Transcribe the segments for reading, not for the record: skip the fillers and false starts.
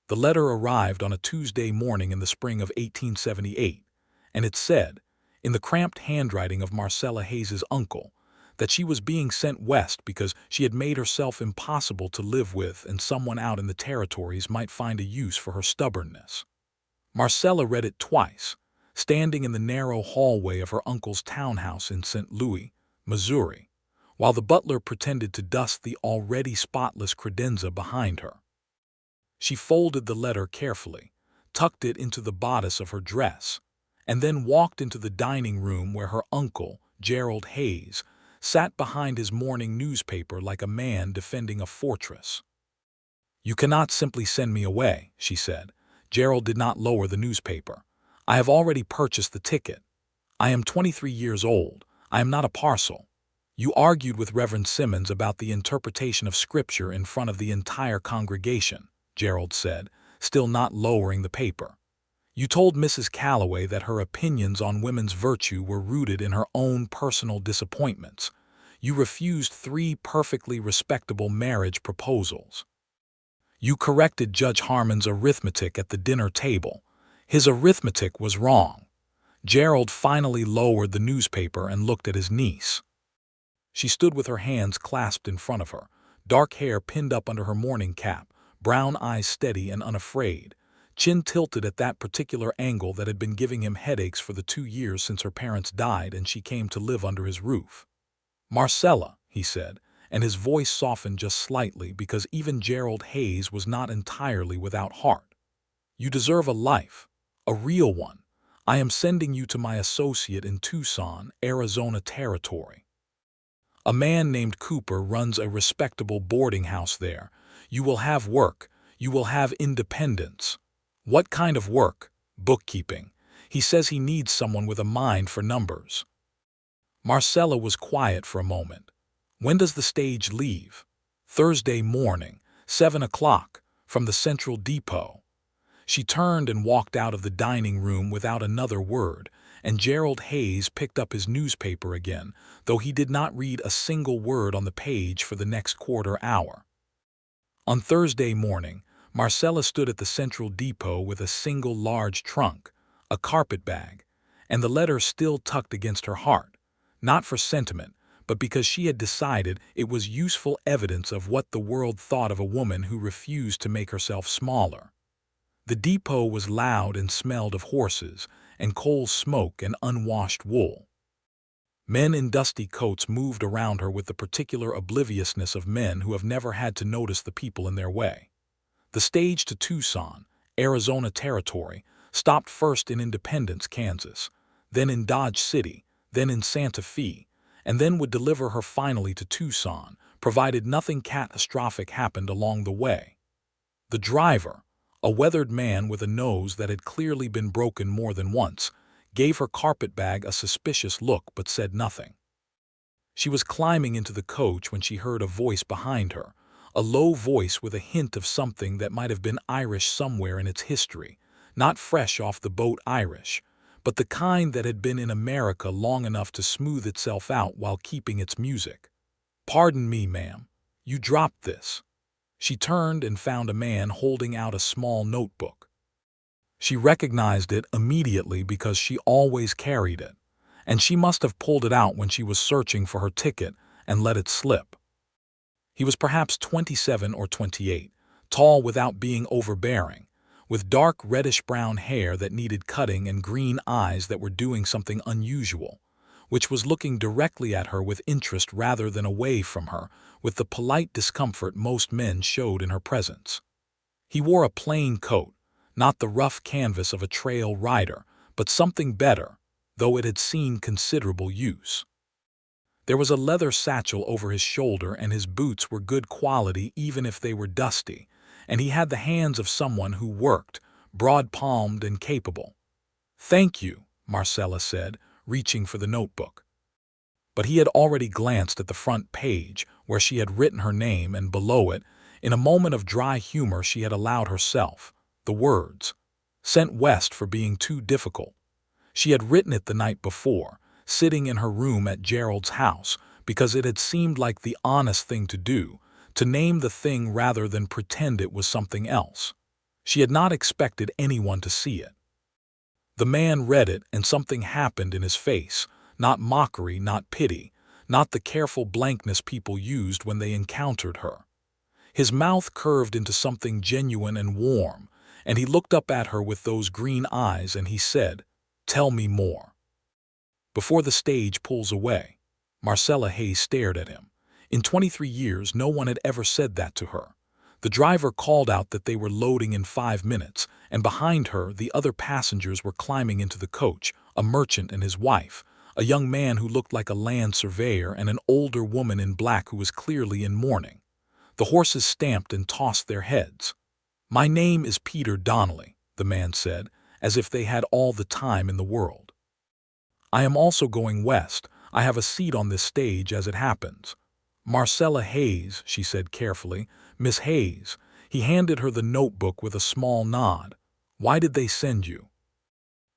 The letter arrived on a Tuesday morning in the spring of 1878, and it said, in the cramped handwriting of Marcella Hayes's uncle, that she was being sent west because she had made herself impossible to live with and someone out in the territories might find a use for her stubbornness. Marcella read it twice, standing in the narrow hallway of her uncle's townhouse in St. Louis, Missouri, while the butler pretended to dust the already spotless credenza behind her. She folded the letter carefully, tucked it into the bodice of her dress, and then walked into the dining room where her uncle, Gerald Hayes, sat behind his morning newspaper like a man defending a fortress. "You cannot simply send me away," she said. Gerald did not lower the newspaper. "I have already purchased the ticket. I am 23 years old. I am not a parcel. You argued with Reverend Simmons about the interpretation of Scripture in front of the entire congregation," Gerald said, still not lowering the paper. "You told Mrs. Calloway that her opinions on women's virtue were rooted in her own personal disappointments. You refused 3 perfectly respectable marriage proposals. You corrected Judge Harmon's arithmetic at the dinner table. His arithmetic was wrong." Gerald finally lowered the newspaper and looked at his niece. She stood with her hands clasped in front of her, dark hair pinned up under her morning cap, brown eyes steady and unafraid, chin tilted at that particular angle that had been giving him headaches for the 2 years since her parents died and she came to live under his roof. "Marcella," he said, and his voice softened just slightly because even Gerald Hayes was not entirely without heart. "You deserve a life, a real one. I am sending you to my associate in Tucson, Arizona Territory. A man named Cooper runs a respectable boarding house there. You will have work. You will have independence." "What kind of work?" "Bookkeeping. He says he needs someone with a mind for numbers." Marcella was quiet for a moment. "When does the stage leave?" "Thursday morning, 7 o'clock, from the Central Depot." She turned and walked out of the dining room without another word, and Gerald Hayes picked up his newspaper again, though he did not read a single word on the page for the next quarter hour. On Thursday morning, Marcella stood at the Central Depot with a single large trunk, a carpet bag, and the letter still tucked against her heart, not for sentiment, but because she had decided it was useful evidence of what the world thought of a woman who refused to make herself smaller. The depot was loud and smelled of horses and coal smoke and unwashed wool. Men in dusty coats moved around her with the particular obliviousness of men who have never had to notice the people in their way. The stage to Tucson, Arizona Territory, stopped first in Independence, Kansas, then in Dodge City, then in Santa Fe, and then would deliver her finally to Tucson, provided nothing catastrophic happened along the way. The driver, a weathered man with a nose that had clearly been broken more than once, gave her carpetbag a suspicious look but said nothing. She was climbing into the coach when she heard a voice behind her, a low voice with a hint of something that might have been Irish somewhere in its history, not fresh off the boat Irish, but the kind that had been in America long enough to smooth itself out while keeping its music. "Pardon me, ma'am. You dropped this." She turned and found a man holding out a small notebook. She recognized it immediately because she always carried it, and she must have pulled it out when she was searching for her ticket and let it slip. He was perhaps 27 or 28, tall without being overbearing, with dark reddish-brown hair that needed cutting and green eyes that were doing something unusual, which was looking directly at her with interest rather than away from her, with the polite discomfort most men showed in her presence. He wore a plain coat, not the rough canvas of a trail rider, but something better, though it had seen considerable use. There was a leather satchel over his shoulder and his boots were good quality even if they were dusty, and he had the hands of someone who worked, broad-palmed and capable. "Thank you," Marcella said, reaching for the notebook. But he had already glanced at the front page, where she had written her name, and below it, in a moment of dry humor she had allowed herself, the words, "Sent west for being too difficult." She had written it the night before, sitting in her room at Gerald's house, because it had seemed like the honest thing to do, to name the thing rather than pretend it was something else. She had not expected anyone to see it. The man read it, and something happened in his face, not mockery, not pity, not the careful blankness people used when they encountered her. His mouth curved into something genuine and warm, and he looked up at her with those green eyes and he said, "Tell me more." Before the stage pulls away, Marcella Hayes stared at him. In 23 years, no one had ever said that to her. The driver called out that they were loading in 5 minutes, and behind her, the other passengers were climbing into the coach, a merchant and his wife, a young man who looked like a land surveyor, and an older woman in black who was clearly in mourning. The horses stamped and tossed their heads. "My name is Peter Donnelly," the man said, as if they had all the time in the world. "I am also going west. I have a seat on this stage as it happens." "Marcella Hayes," she said carefully. "Miss Hayes." He handed her the notebook with a small nod. "Why did they send you?"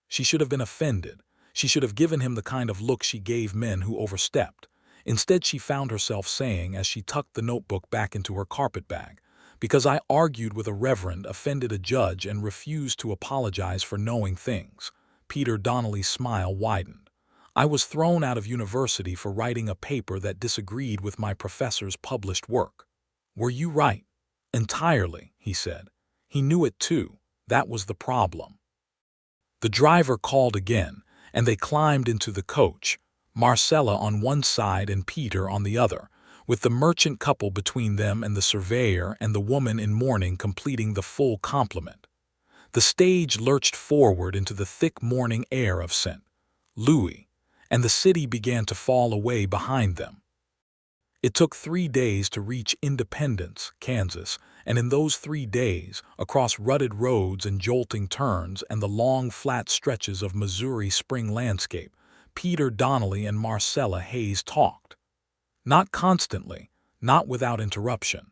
She should have been offended. She should have given him the kind of look she gave men who overstepped. Instead, she found herself saying, as she tucked the notebook back into her carpetbag, "Because I argued with a reverend, offended a judge, and refused to apologize for knowing things." Peter Donnelly's smile widened. "I was thrown out of university for writing a paper that disagreed with my professor's published work." "Were you right?" "Entirely," he said. He knew it too. That was the problem. The driver called again, and they climbed into the coach, Marcella on one side and Peter on the other, with the merchant couple between them and the surveyor and the woman in mourning completing the full complement. The stage lurched forward into the thick morning air of St. Louis, and the city began to fall away behind them. It took 3 days to reach Independence, Kansas, and in those 3 days, across rutted roads and jolting turns and the long flat stretches of Missouri spring landscape, Peter Donnelly and Marcella Hayes talked. Not constantly, not without interruption.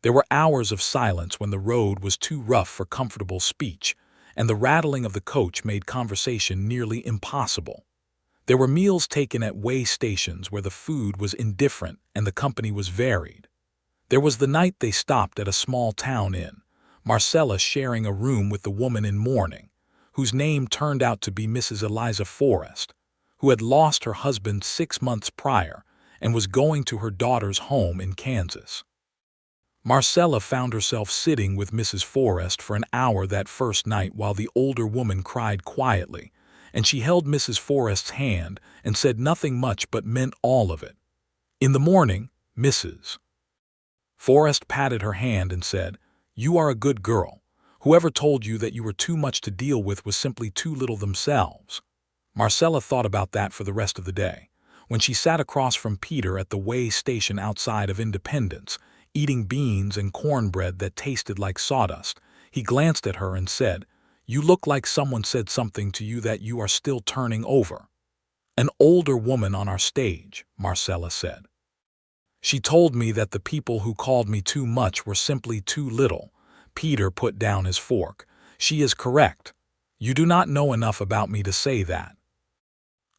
There were hours of silence when the road was too rough for comfortable speech, and the rattling of the coach made conversation nearly impossible. There were meals taken at way stations where the food was indifferent and the company was varied. There was the night they stopped at a small town inn, Marcella sharing a room with the woman in mourning, whose name turned out to be Mrs. Eliza Forrest, who had lost her husband 6 months prior and was going to her daughter's home in Kansas. Marcella found herself sitting with Mrs. Forrest for an hour that first night while the older woman cried quietly, and she held Mrs. Forrest's hand and said nothing much but meant all of it. "In the morning, Mrs. Forrest patted her hand and said, 'You are a good girl. Whoever told you that you were too much to deal with was simply too little themselves.'" Marcella thought about that for the rest of the day. When she sat across from Peter at the way station outside of Independence, eating beans and cornbread that tasted like sawdust, he glanced at her and said, "You look like someone said something to you that you are still turning over." "An older woman on our stage," Marcella said. "She told me that the people who called me too much were simply too little." Peter put down his fork. "She is correct. You do not know enough about me to say that.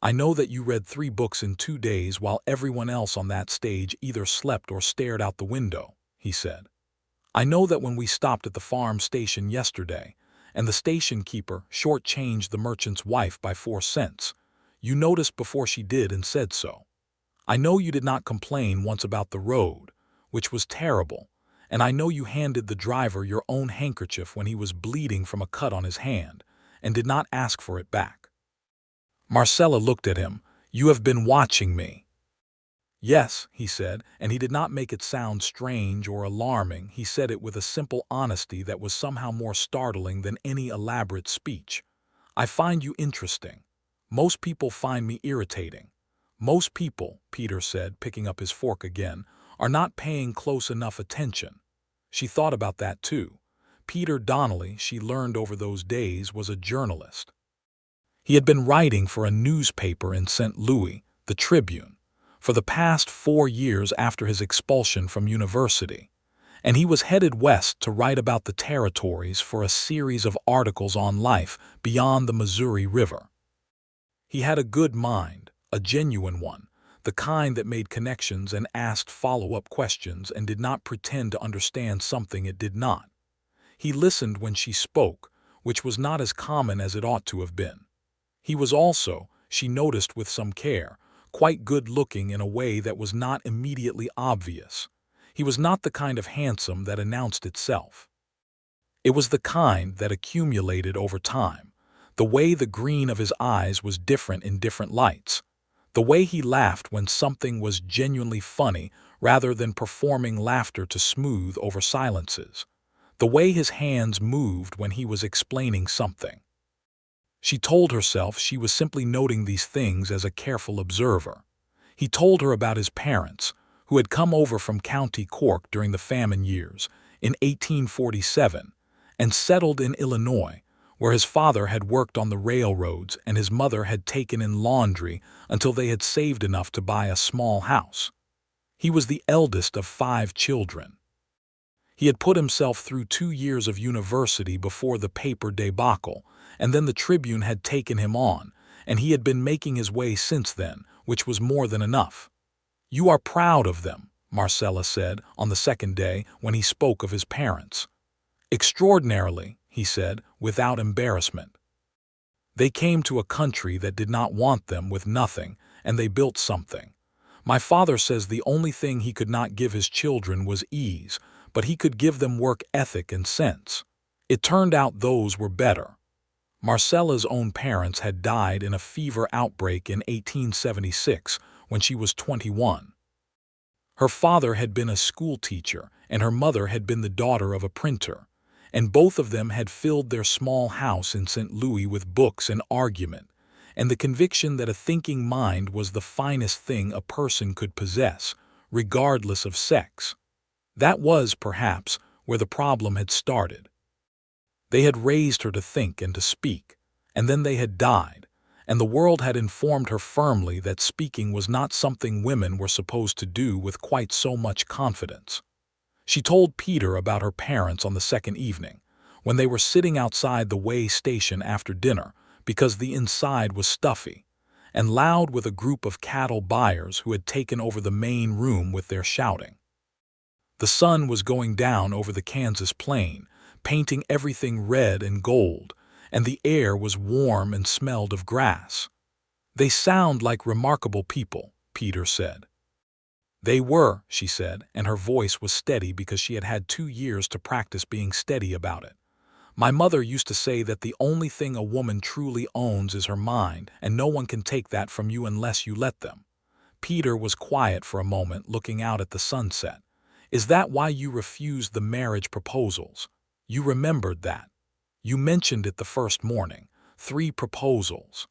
I know that you read 3 books in 2 days while everyone else on that stage either slept or stared out the window," he said. "I know that when we stopped at the farm station yesterday, and the station keeper shortchanged the merchant's wife by 4 cents, you noticed before she did and said so. I know you did not complain once about the road, which was terrible, and I know you handed the driver your own handkerchief when he was bleeding from a cut on his hand, and did not ask for it back." Marcella looked at him. "You have been watching me." "Yes," he said, and he did not make it sound strange or alarming. He said it with a simple honesty that was somehow more startling than any elaborate speech. "I find you interesting. Most people find me irritating. Most people," Peter said, picking up his fork again, "are not paying close enough attention." She thought about that too. Peter Donnelly, she learned over those days, was a journalist. He had been writing for a newspaper in St. Louis, the Tribune, for the past 4 years after his expulsion from university, and he was headed west to write about the territories for a series of articles on life beyond the Missouri River. He had a good mind, a genuine one, the kind that made connections and asked follow-up questions and did not pretend to understand something it did not. He listened when she spoke, which was not as common as it ought to have been. He was also, she noticed with some care, quite good-looking in a way that was not immediately obvious. He was not the kind of handsome that announced itself. It was the kind that accumulated over time. The way the green of his eyes was different in different lights. The way he laughed when something was genuinely funny rather than performing laughter to smooth over silences. The way his hands moved when he was explaining something. She told herself she was simply noting these things as a careful observer. He told her about his parents, who had come over from County Cork during the famine years, in 1847, and settled in Illinois, where his father had worked on the railroads and his mother had taken in laundry until they had saved enough to buy a small house. He was the eldest of 5 children. He had put himself through 2 years of university before the paper debacle, and then the Tribune had taken him on, and he had been making his way since then, which was more than enough. "You are proud of them," Marcella said on the second day when he spoke of his parents. "Extraordinarily," he said, without embarrassment. "They came to a country that did not want them with nothing, and they built something. My father says the only thing he could not give his children was ease, but he could give them work ethic and sense. It turned out those were better." Marcella's own parents had died in a fever outbreak in 1876 when she was 21. Her father had been a school teacher and her mother had been the daughter of a printer, and both of them had filled their small house in St. Louis with books and argument, and the conviction that a thinking mind was the finest thing a person could possess, regardless of sex. That was, perhaps, where the problem had started. They had raised her to think and to speak, and then they had died, and the world had informed her firmly that speaking was not something women were supposed to do with quite so much confidence. She told Peter about her parents on the second evening, when they were sitting outside the way station after dinner because the inside was stuffy, and loud with a group of cattle buyers who had taken over the main room with their shouting. The sun was going down over the Kansas plain, painting everything red and gold, and the air was warm and smelled of grass. "They sound like remarkable people," Peter said. "They were," she said, and her voice was steady because she had had 2 years to practice being steady about it. "My mother used to say that the only thing a woman truly owns is her mind, and no one can take that from you unless you let them." Peter was quiet for a moment, looking out at the sunset. "Is that why you refused the marriage proposals? You remembered that. You mentioned it the first morning. 3 proposals.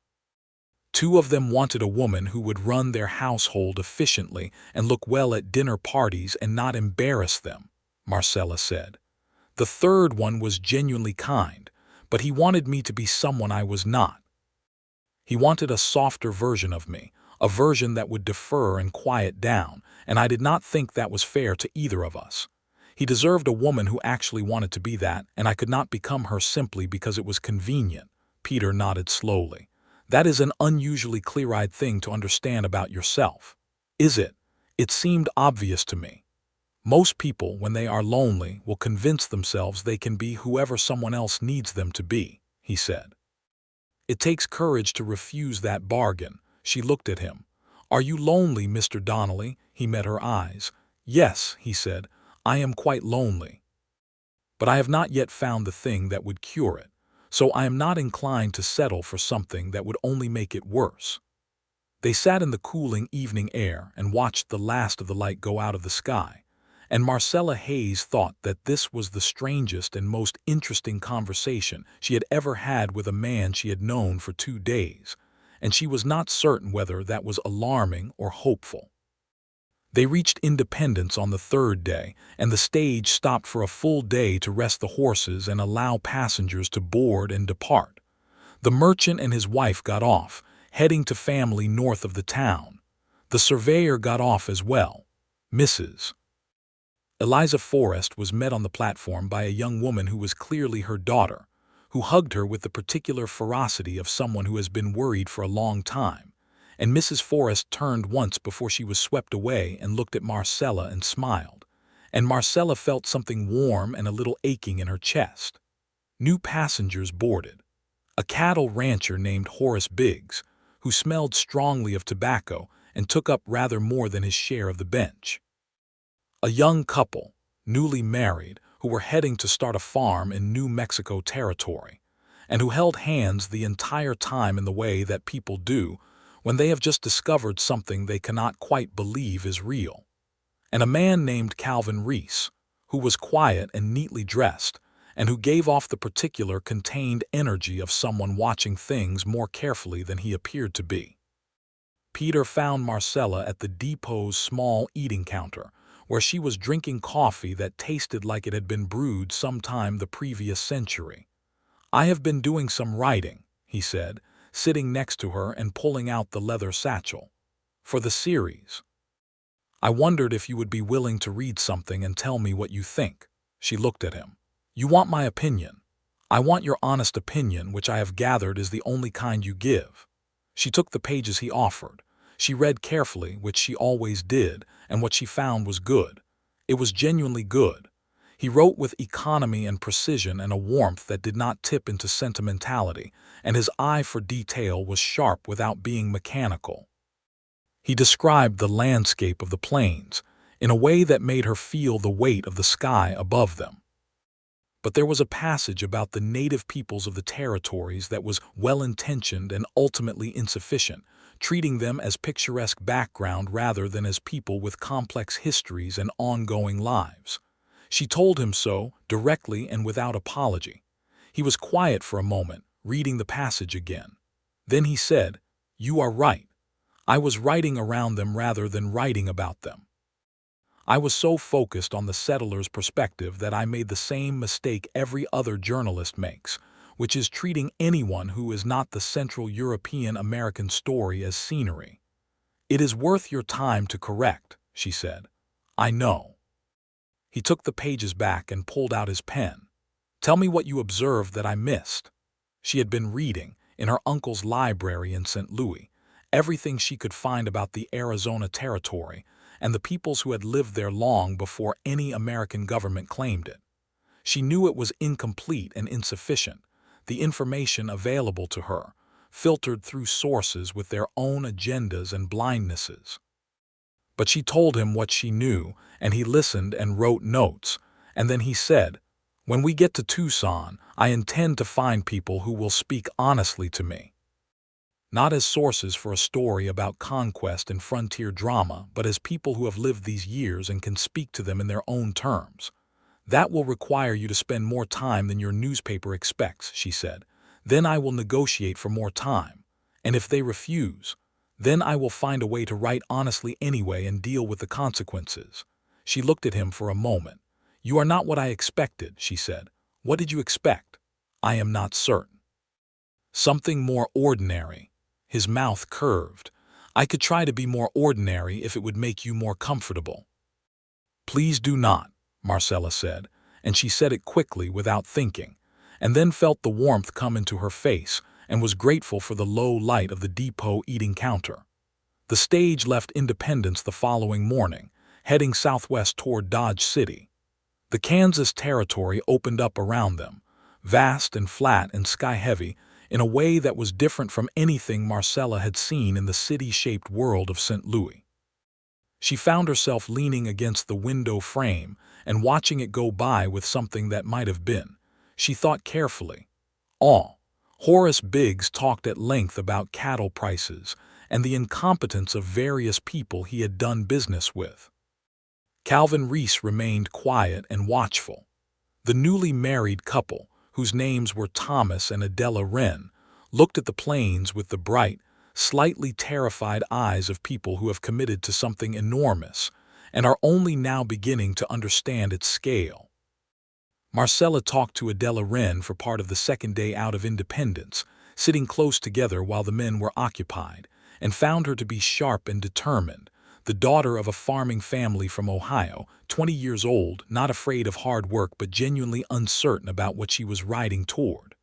2 of them wanted a woman who would run their household efficiently and look well at dinner parties and not embarrass them," Marcella said. "The third one was genuinely kind, but he wanted me to be someone I was not. He wanted a softer version of me, a version that would defer and quiet down, and I did not think that was fair to either of us. He deserved a woman who actually wanted to be that, and I could not become her simply because it was convenient." Peter nodded slowly. "That is an unusually clear-eyed thing to understand about yourself." "Is it? It seemed obvious to me. Most people, when they are lonely, will convince themselves they can be whoever someone else needs them to be," he said. "It takes courage to refuse that bargain." She looked at him. "Are you lonely, Mr. Donnelly?" He met her eyes. "Yes," he said, "I am quite lonely. But I have not yet found the thing that would cure it, so I am not inclined to settle for something that would only make it worse." They sat in the cooling evening air and watched the last of the light go out of the sky, and Marcella Hayes thought that this was the strangest and most interesting conversation she had ever had with a man she had known for 2 days, and she was not certain whether that was alarming or hopeful. They reached Independence on the 3rd day, and the stage stopped for a full day to rest the horses and allow passengers to board and depart. The merchant and his wife got off, heading to family north of the town. The surveyor got off as well. Mrs. Eliza Forrest was met on the platform by a young woman who was clearly her daughter, who hugged her with the particular ferocity of someone who has been worried for a long time. And Mrs. Forrest turned once before she was swept away and looked at Marcella and smiled. and Marcella felt something warm and a little aching in her chest. New passengers boarded. A cattle rancher named Horace Biggs, who smelled strongly of tobacco and took up rather more than his share of the bench. A young couple, newly married, who were heading to start a farm in New Mexico territory, and who held hands the entire time in the way that people do when they have just discovered something they cannot quite believe is real. And a man named Calvin Reese, who was quiet and neatly dressed, and who gave off the particular contained energy of someone watching things more carefully than he appeared to be. Peter found Marcella at the depot's small eating counter, where she was drinking coffee that tasted like it had been brewed sometime the previous century. "I have been doing some writing," he said, sitting next to her and pulling out the leather satchel. "For the series. I wondered if you would be willing to read something and tell me what you think." She looked at him. "You want my opinion. I want your honest opinion, which I have gathered is the only kind you give." She took the pages he offered. She read carefully, which she always did, and what she found was good. It was genuinely good. He wrote with economy and precision and a warmth that did not tip into sentimentality, and his eye for detail was sharp without being mechanical. He described the landscape of the plains in a way that made her feel the weight of the sky above them. But there was a passage about the native peoples of the territories that was well-intentioned and ultimately insufficient, treating them as picturesque background rather than as people with complex histories and ongoing lives. She told him so, directly and without apology. He was quiet for a moment, reading the passage again. Then he said, "You are right. I was writing around them rather than writing about them. I was so focused on the settler's perspective that I made the same mistake every other journalist makes, which is treating anyone who is not the Central European American story as scenery." "It is worth your time to correct," she said. "I know." He took the pages back and pulled out his pen. "Tell me what you observed that I missed." She had been reading, in her uncle's library in St. Louis, everything she could find about the Arizona Territory and the peoples who had lived there long before any American government claimed it. She knew it was incomplete and insufficient, the information available to her, filtered through sources with their own agendas and blindnesses. But she told him what she knew, and he listened and wrote notes, and then he said, "When we get to Tucson, I intend to find people who will speak honestly to me. Not as sources for a story about conquest and frontier drama, but as people who have lived these years and can speak to them in their own terms. That will require you to spend more time than your newspaper expects," she said. "Then I will negotiate for more time. And if they refuse, then I will find a way to write honestly anyway and deal with the consequences." She looked at him for a moment. "You are not what I expected," she said. "What did you expect?" "I am not certain." "Something more ordinary." His mouth curved. "I could try to be more ordinary if it would make you more comfortable." "Please do not," Marcella said, and she said it quickly without thinking, and then felt the warmth come into her face and was grateful for the low light of the depot eating counter. The stage left Independence the following morning, heading southwest toward Dodge City. The Kansas Territory opened up around them, vast and flat and sky-heavy, in a way that was different from anything Marcella had seen in the city-shaped world of St. Louis. She found herself leaning against the window frame and watching it go by with something that might have been. She thought carefully. Horace Biggs talked at length about cattle prices and the incompetence of various people he had done business with. Calvin Reese remained quiet and watchful. The newly married couple, whose names were Thomas and Adela Wren, looked at the plains with the bright, slightly terrified eyes of people who have committed to something enormous and are only now beginning to understand its scale. Marcella talked to Adela Wren for part of the second day out of Independence, sitting close together while the men were occupied, and found her to be sharp and determined, the daughter of a farming family from Ohio, 20 years old, not afraid of hard work but genuinely uncertain about what she was riding toward.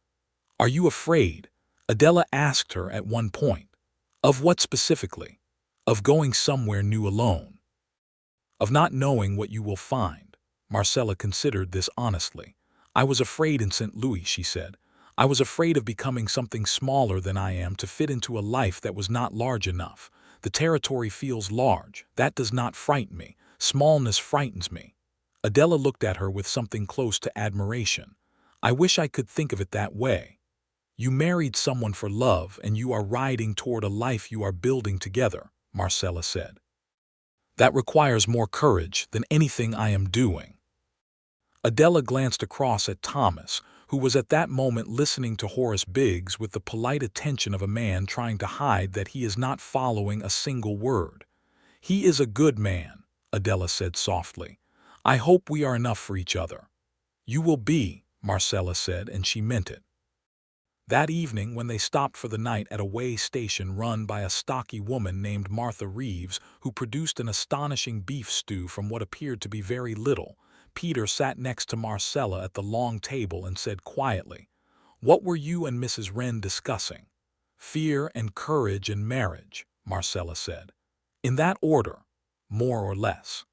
"Are you afraid?" Adela asked her at one point. "Of what specifically?" "Of going somewhere new alone. Of not knowing what you will find." Marcella considered this honestly. I was afraid in St. Louis, she said. I was afraid of becoming something smaller than I am to fit into a life that was not large enough. The territory feels large. That does not frighten me. Smallness frightens me. Adela looked at her with something close to admiration. I wish I could think of it that way. You married someone for love and you are riding toward a life you are building together, Marcella said. That requires more courage than anything I am doing. Adela glanced across at Thomas, who was at that moment listening to Horace Biggs with the polite attention of a man trying to hide that he is not following a single word. He is a good man, Adela said softly. I hope we are enough for each other. You will be, Marcella said, and she meant it. That evening, when they stopped for the night at a way station run by a stocky woman named Martha Reeves, who produced an astonishing beef stew from what appeared to be very little, Peter sat next to Marcella at the long table and said quietly, What were you and Mrs. Wren discussing? Fear and courage and marriage, Marcella said. In that order, more or less.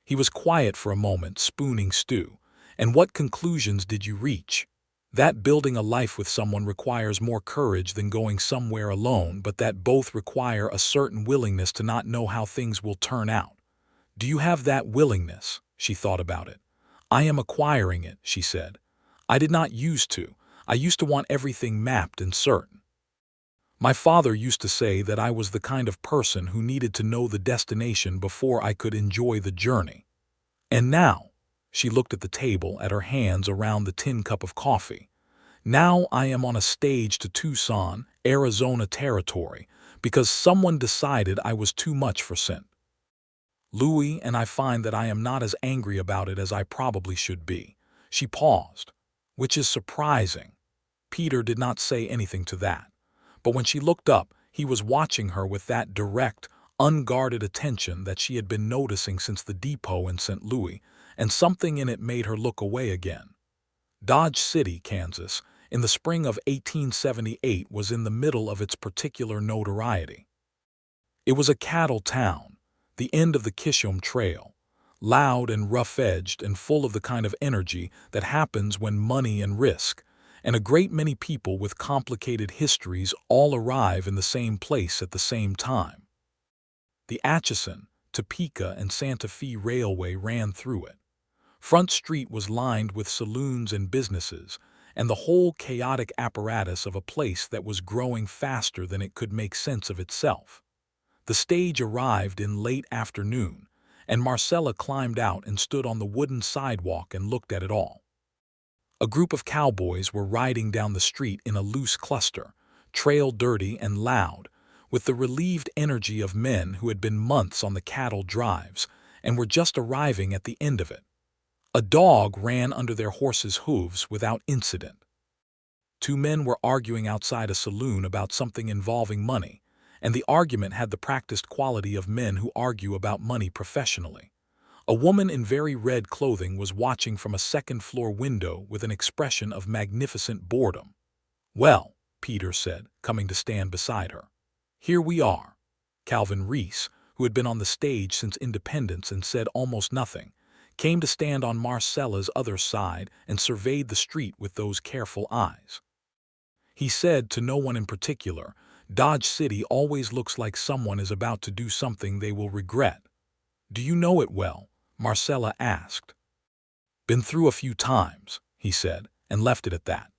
He was quiet for a moment, spooning stew. And what conclusions did you reach? That building a life with someone requires more courage than going somewhere alone, but that both require a certain willingness to not know how things will turn out. Do you have that willingness? She thought about it. I am acquiring it, she said. I did not used to. I used to want everything mapped and certain. My father used to say that I was the kind of person who needed to know the destination before I could enjoy the journey. And now, she looked at the table, at her hands around the tin cup of coffee. Now I am on a stage to Tucson, Arizona territory, because someone decided I was too much for St. Louis, and I find that I am not as angry about it as I probably should be. She paused, which is surprising. Peter did not say anything to that. But when she looked up, he was watching her with that direct, unguarded attention that she had been noticing since the depot in St. Louis, and something in it made her look away again. Dodge City, Kansas, in the spring of 1878 was in the middle of its particular notoriety. It was a cattle town, the end of the Kishom Trail, loud and rough-edged and full of the kind of energy that happens when money and risk, and a great many people with complicated histories all arrive in the same place at the same time. The Atchison, Topeka, and Santa Fe Railway ran through it. Front Street was lined with saloons and businesses, and the whole chaotic apparatus of a place that was growing faster than it could make sense of itself. The stage arrived in late afternoon, and Marcella climbed out and stood on the wooden sidewalk and looked at it all. A group of cowboys were riding down the street in a loose cluster, trail dirty and loud, with the relieved energy of men who had been months on the cattle drives and were just arriving at the end of it. A dog ran under their horses' hooves without incident. Two men were arguing outside a saloon about something involving money, and the argument had the practiced quality of men who argue about money professionally. A woman in very red clothing was watching from a second-floor window with an expression of magnificent boredom. Well, Peter said, coming to stand beside her. Here we are. Calvin Reese, who had been on the stage since independence and said almost nothing, came to stand on Marcella's other side and surveyed the street with those careful eyes. He said to no one in particular, Dodge City always looks like someone is about to do something they will regret. Do you know it well? Marcella asked. Been through a few times, he said, and left it at that.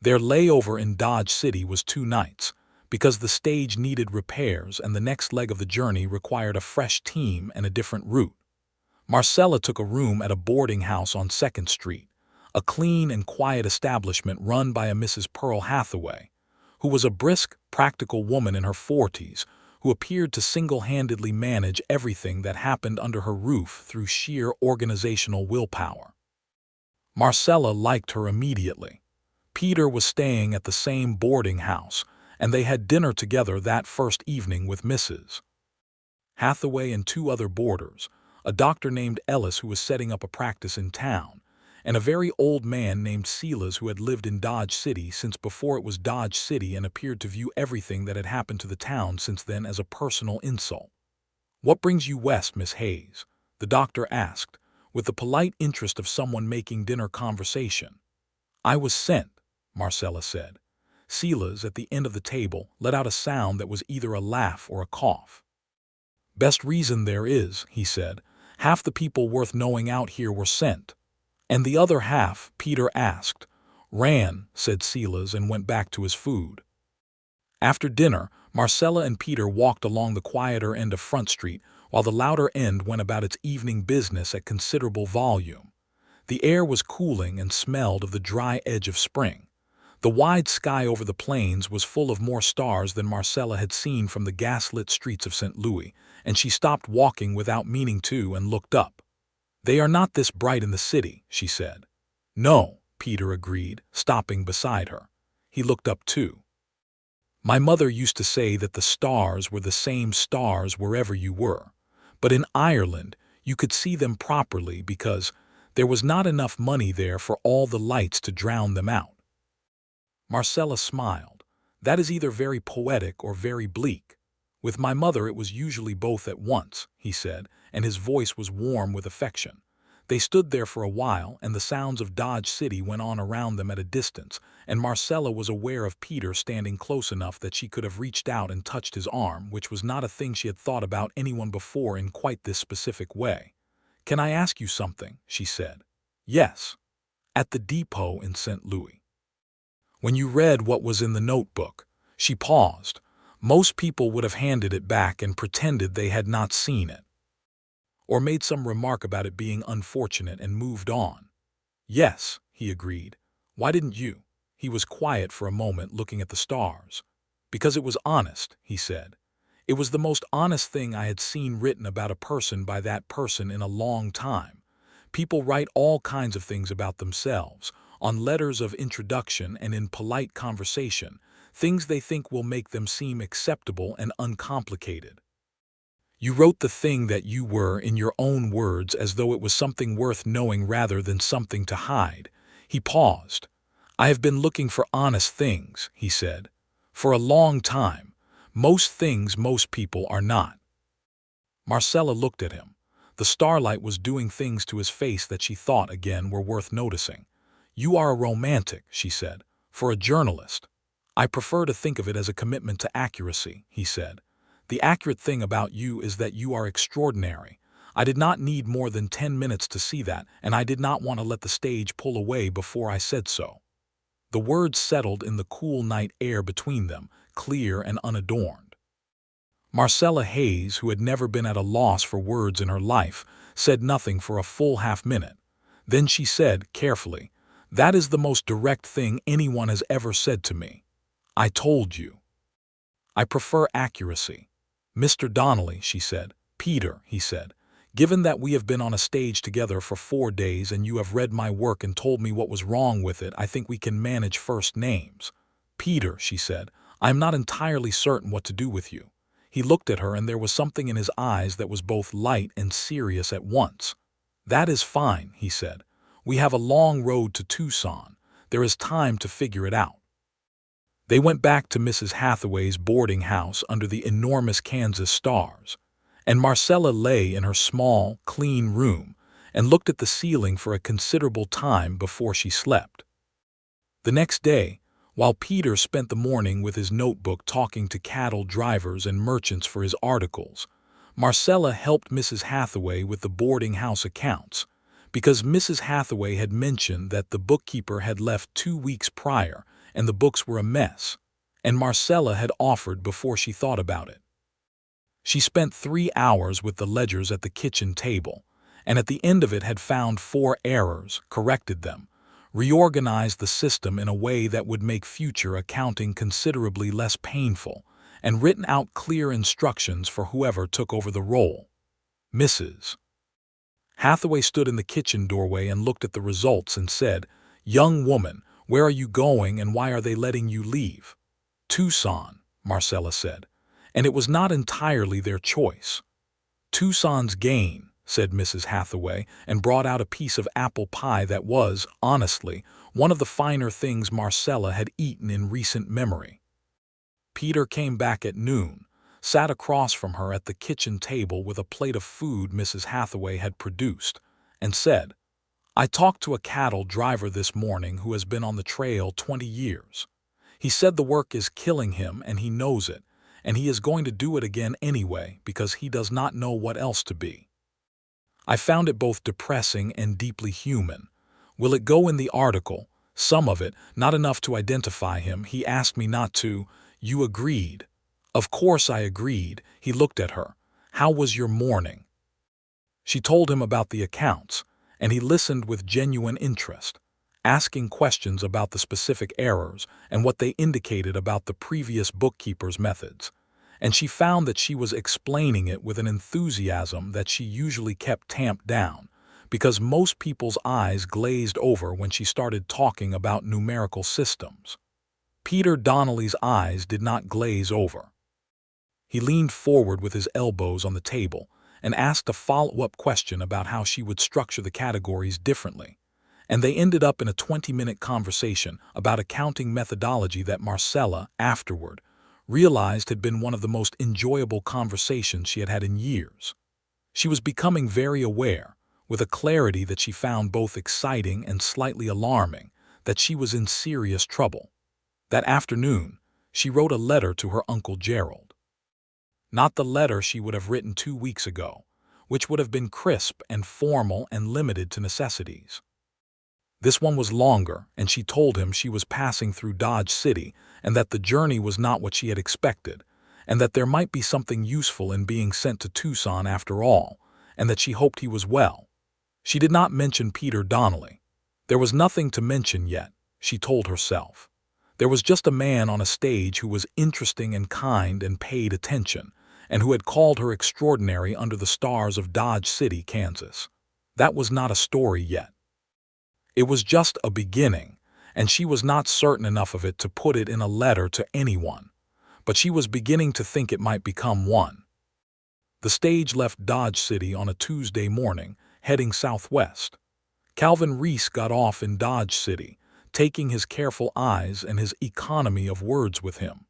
Their layover in Dodge City was 2 nights, because the stage needed repairs and the next leg of the journey required a fresh team and a different route. Marcella took a room at a boarding house on 2nd Street, a clean and quiet establishment run by a Mrs. Pearl Hathaway, who was a brisk, practical woman in her 40s who appeared to single-handedly manage everything that happened under her roof through sheer organizational willpower. Marcella liked her immediately. Peter was staying at the same boarding house, and they had dinner together that first evening with Mrs. Hathaway and 2 other boarders, a doctor named Ellis who was setting up a practice in town, and a very old man named Silas who had lived in Dodge City since before it was Dodge City and appeared to view everything that had happened to the town since then as a personal insult. What brings you west, Miss Hayes? The doctor asked, with the polite interest of someone making dinner conversation. "I was sent," Marcella said. Silas, at the end of the table, let out a sound that was either a laugh or a cough. "Best reason there is," he said. "Half the people worth knowing out here were sent." "And the other half?" Peter asked. "Ran," said Silas, and went back to his food. After dinner, Marcella and Peter walked along the quieter end of Front Street, while the louder end went about its evening business at considerable volume. The air was cooling and smelled of the dry edge of spring. The wide sky over the plains was full of more stars than Marcella had seen from the gas-lit streets of St. Louis, and she stopped walking without meaning to and looked up. "They are not this bright in the city," she said. "No," Peter agreed, stopping beside her. He looked up too. "My mother used to say that the stars were the same stars wherever you were, but in Ireland you could see them properly because there was not enough money there for all the lights to drown them out." Marcella smiled. "That is either very poetic or very bleak. With my mother it was usually both at once," he said, and his voice was warm with affection. They stood there for a while, and the sounds of Dodge City went on around them at a distance, and Marcella was aware of Peter standing close enough that she could have reached out and touched his arm, which was not a thing she had thought about anyone before in quite this specific way. "Can I ask you something?" she said. "Yes." "At the depot in St. Louis, when you read what was in the notebook," she paused. "Most people would have handed it back and pretended they had not seen it, or made some remark about it being unfortunate and moved on." "Yes," he agreed. "Why didn't you?" He was quiet for a moment, looking at the stars. "Because it was honest," he said. "It was the most honest thing I had seen written about a person by that person in a long time. People write all kinds of things about themselves, on letters of introduction and in polite conversation, things they think will make them seem acceptable and uncomplicated. You wrote the thing that you were in your own words as though it was something worth knowing rather than something to hide." He paused. "I have been looking for honest things," he said, "for a long time. Most things most people are not." Marcella looked at him. The starlight was doing things to his face that she thought, again, were worth noticing. "You are a romantic," she said, "for a journalist." "I prefer to think of it as a commitment to accuracy," he said. "The accurate thing about you is that you are extraordinary. I did not need more than 10 minutes to see that, and I did not want to let the stage pull away before I said so." The words settled in the cool night air between them, clear and unadorned. Marcella Hayes, who had never been at a loss for words in her life, said nothing for a full half-minute. Then she said, carefully, "That is the most direct thing anyone has ever said to me. I told you. I prefer accuracy." "Mr. Donnelly," she said. "Peter," he said, "given that we have been on a stage together for 4 days and you have read my work and told me what was wrong with it, I think we can manage first names." "Peter," she said, "I am not entirely certain what to do with you." He looked at her, and there was something in his eyes that was both light and serious at once. "That is fine," he said. "We have a long road to Tucson. There is time to figure it out." They went back to Mrs. Hathaway's boarding house under the enormous Kansas stars, and Marcella lay in her small, clean room and looked at the ceiling for a considerable time before she slept. The next day, while Peter spent the morning with his notebook talking to cattle drivers and merchants for his articles, Marcella helped Mrs. Hathaway with the boarding house accounts, because Mrs. Hathaway had mentioned that the bookkeeper had left 2 weeks prior and the books were a mess, and Marcella had offered before she thought about it. She spent 3 hours with the ledgers at the kitchen table, and at the end of it had found 4 errors, corrected them, reorganized the system in a way that would make future accounting considerably less painful, and written out clear instructions for whoever took over the role. Mrs. Hathaway stood in the kitchen doorway and looked at the results and said, "Young woman, where are you going and why are they letting you leave?" "Tucson," Marcella said, "and it was not entirely their choice." "Tucson's gain," said Mrs. Hathaway, and brought out a piece of apple pie that was, honestly, one of the finer things Marcella had eaten in recent memory. Peter came back at noon, sat across from her at the kitchen table with a plate of food Mrs. Hathaway had produced, and said, "I talked to a cattle driver this morning who has been on the trail 20 years. He said the work is killing him and he knows it, and he is going to do it again anyway because he does not know what else to be." I found it both depressing and deeply human. Will it go in the article? Some of it, not enough to identify him. He asked me not to. You agreed. Of course I agreed. He looked at her. How was your morning? She told him about the accounts, and he listened with genuine interest, asking questions about the specific errors and what they indicated about the previous bookkeeper's methods. And she found that she was explaining it with an enthusiasm that she usually kept tamped down, because most people's eyes glazed over when she started talking about numerical systems. Peter Donnelly's eyes did not glaze over. He leaned forward with his elbows on the table and asked a follow-up question about how she would structure the categories differently, and they ended up in a 20-minute conversation about accounting methodology that Marcella, afterward, realized had been one of the most enjoyable conversations she had had in years. She was becoming very aware, with a clarity that she found both exciting and slightly alarming, that she was in serious trouble. That afternoon, she wrote a letter to her Uncle Gerald. Not the letter she would have written 2 weeks ago, which would have been crisp and formal and limited to necessities. This one was longer, and she told him she was passing through Dodge City and that the journey was not what she had expected, and that there might be something useful in being sent to Tucson after all, and that she hoped he was well. She did not mention Peter Donnelly. There was nothing to mention yet, she told herself. There was just a man on a stage who was interesting and kind and paid attention, and who had called her extraordinary under the stars of Dodge City, Kansas. That was not a story yet. It was just a beginning, and she was not certain enough of it to put it in a letter to anyone, but she was beginning to think it might become one. The stage left Dodge City on a Tuesday morning, heading southwest. Calvin Reese got off in Dodge City, taking his careful eyes and his economy of words with him.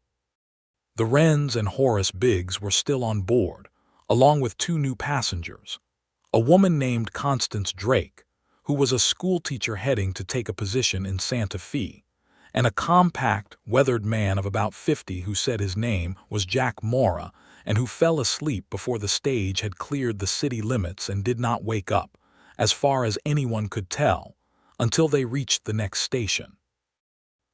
The Wrens and Horace Biggs were still on board, along with 2 new passengers. A woman named Constance Drake, who was a schoolteacher heading to take a position in Santa Fe, and a compact, weathered man of about 50 who said his name was Jack Mora and who fell asleep before the stage had cleared the city limits and did not wake up, as far as anyone could tell, until they reached the next station.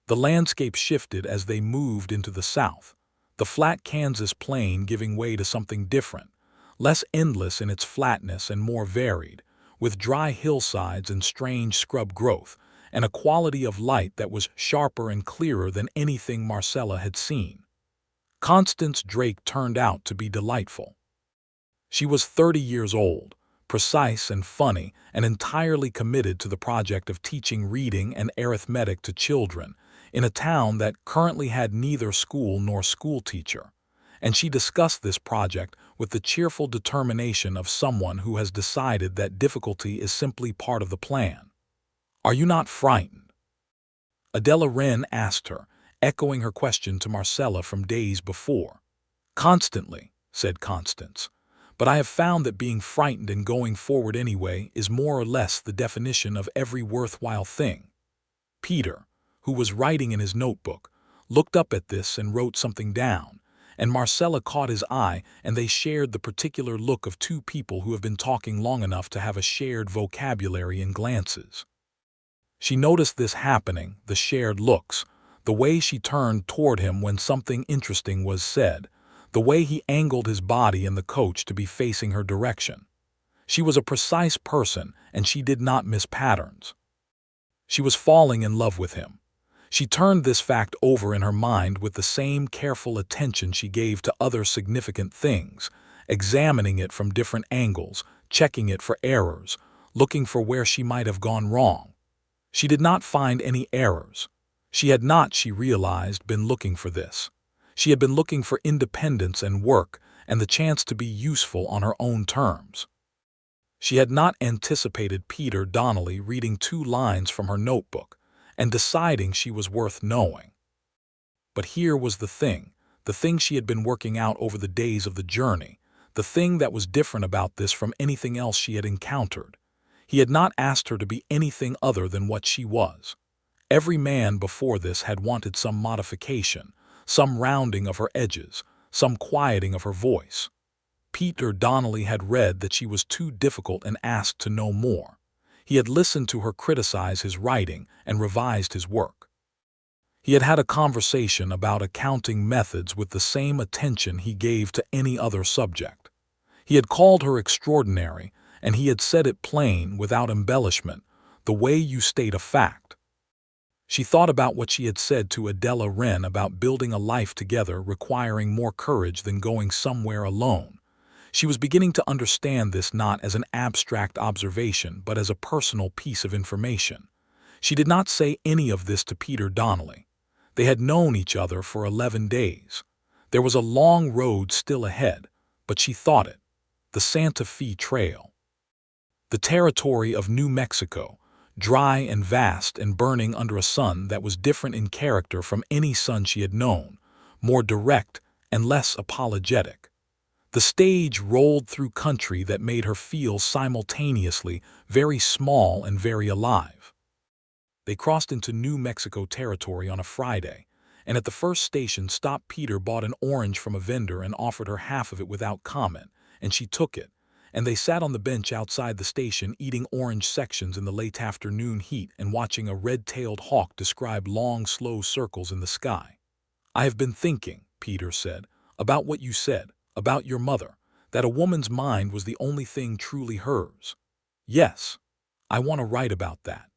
The landscape shifted as they moved into the south, the flat Kansas plain giving way to something different, less endless in its flatness and more varied, with dry hillsides and strange scrub growth, and a quality of light that was sharper and clearer than anything Marcella had seen. Constance Drake turned out to be delightful. She was 30 years old, precise and funny, and entirely committed to the project of teaching reading and arithmetic to children in a town that currently had neither school nor schoolteacher, and she discussed this project with the cheerful determination of someone who has decided that difficulty is simply part of the plan. "Are you not frightened?" Adela Wren asked her, echoing her question to Marcella from days before. "Constantly," said Constance, "but I have found that being frightened and going forward anyway is more or less the definition of every worthwhile thing." Peter, who was writing in his notebook, looked up at this and wrote something down, and Marcella caught his eye, and they shared the particular look of 2 people who have been talking long enough to have a shared vocabulary in glances. She noticed this happening, the shared looks, the way she turned toward him when something interesting was said, the way he angled his body in the coach to be facing her direction. She was a precise person, and she did not miss patterns. She was falling in love with him. She turned this fact over in her mind with the same careful attention she gave to other significant things, examining it from different angles, checking it for errors, looking for where she might have gone wrong. She did not find any errors. She had not, she realized, been looking for this. She had been looking for independence and work and the chance to be useful on her own terms. She had not anticipated Peter Donnelly reading 2 lines from her notebook and deciding she was worth knowing. But here was the thing she had been working out over the days of the journey, the thing that was different about this from anything else she had encountered. He had not asked her to be anything other than what she was. Every man before this had wanted some modification, some rounding of her edges, some quieting of her voice. Peter Donnelly had read that she was too difficult and asked to know more. He had listened to her criticize his writing and revised his work. He had had a conversation about accounting methods with the same attention he gave to any other subject. He had called her extraordinary, and he had said it plain, without embellishment, the way you state a fact. She thought about what she had said to Adela Wren about building a life together requiring more courage than going somewhere alone. She was beginning to understand this not as an abstract observation but as a personal piece of information. She did not say any of this to Peter Donnelly. They had known each other for 11 days. There was a long road still ahead, but she thought it. The Santa Fe Trail. The territory of New Mexico, dry and vast and burning under a sun that was different in character from any sun she had known, more direct and less apologetic. The stage rolled through country that made her feel simultaneously very small and very alive. They crossed into New Mexico territory on a Friday, and at the first station stop Peter bought an orange from a vendor and offered her half of it without comment, and she took it, and they sat on the bench outside the station eating orange sections in the late afternoon heat and watching a red-tailed hawk describe long, slow circles in the sky. "I have been thinking," Peter said, "about what you said, about your mother, that a woman's mind was the only thing truly hers. Yes, I want to write about that.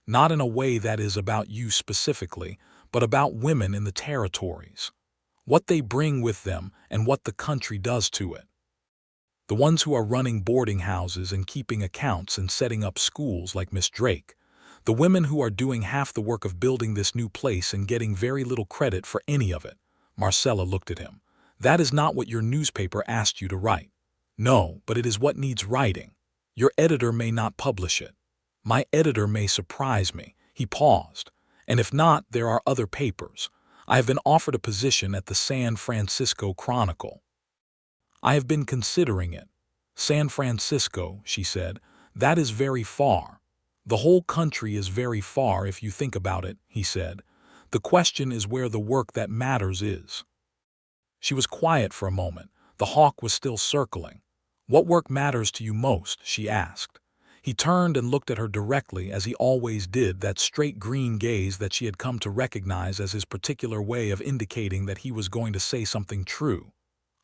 Not in a way that is about you specifically, but about women in the territories. What they bring with them and what the country does to it. The ones who are running boarding houses and keeping accounts and setting up schools like Miss Drake. The women who are doing half the work of building this new place and getting very little credit for any of it." Marcella looked at him. "That is not what your newspaper asked you to write." "No, but it is what needs writing. Your editor may not publish it. My editor may surprise me." He paused. "And if not, there are other papers. I have been offered a position at the San Francisco Chronicle." "I have been considering it." "San Francisco," she said, "that is very far." "The whole country is very far if you think about it," he said. "The question is where the work that matters is." She was quiet for a moment. The hawk was still circling. "What work matters to you most?" she asked. He turned and looked at her directly, as he always did, that straight green gaze that she had come to recognize as his particular way of indicating that he was going to say something true.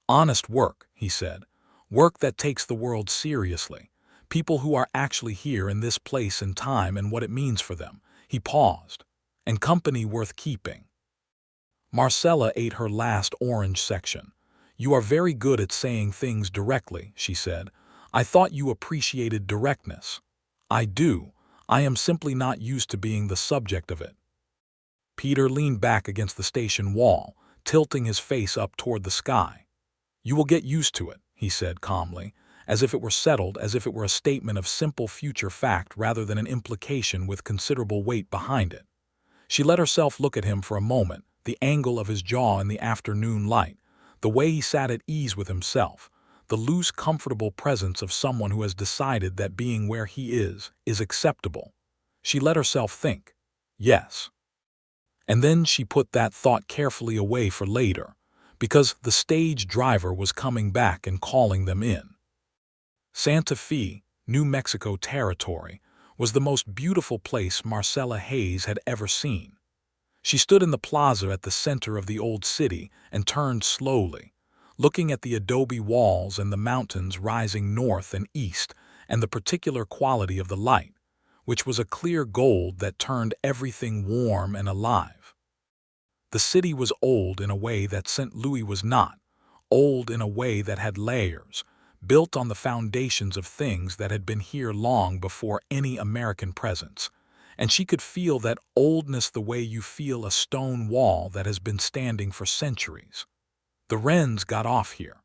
"Honest work," he said. "Work that takes the world seriously. People who are actually here in this place and time and what it means for them." He paused. "And company worth keeping." Marcella ate her last orange section. "You are very good at saying things directly," she said. "I thought you appreciated directness." "I do. I am simply not used to being the subject of it." Peter leaned back against the station wall, tilting his face up toward the sky. "You will get used to it," he said calmly, as if it were settled, as if it were a statement of simple future fact rather than an implication with considerable weight behind it. She let herself look at him for a moment, the angle of his jaw in the afternoon light, the way he sat at ease with himself, the loose, comfortable presence of someone who has decided that being where he is acceptable. She let herself think, yes. And then she put that thought carefully away for later, because the stage driver was coming back and calling them in. Santa Fe, New Mexico territory, was the most beautiful place Marcella Hayes had ever seen. She stood in the plaza at the center of the old city and turned slowly, looking at the adobe walls and the mountains rising north and east and the particular quality of the light, which was a clear gold that turned everything warm and alive. The city was old in a way that St. Louis was not, old in a way that had layers, built on the foundations of things that had been here long before any American presence, and she could feel that oldness the way you feel a stone wall that has been standing for centuries. The Wrens got off here.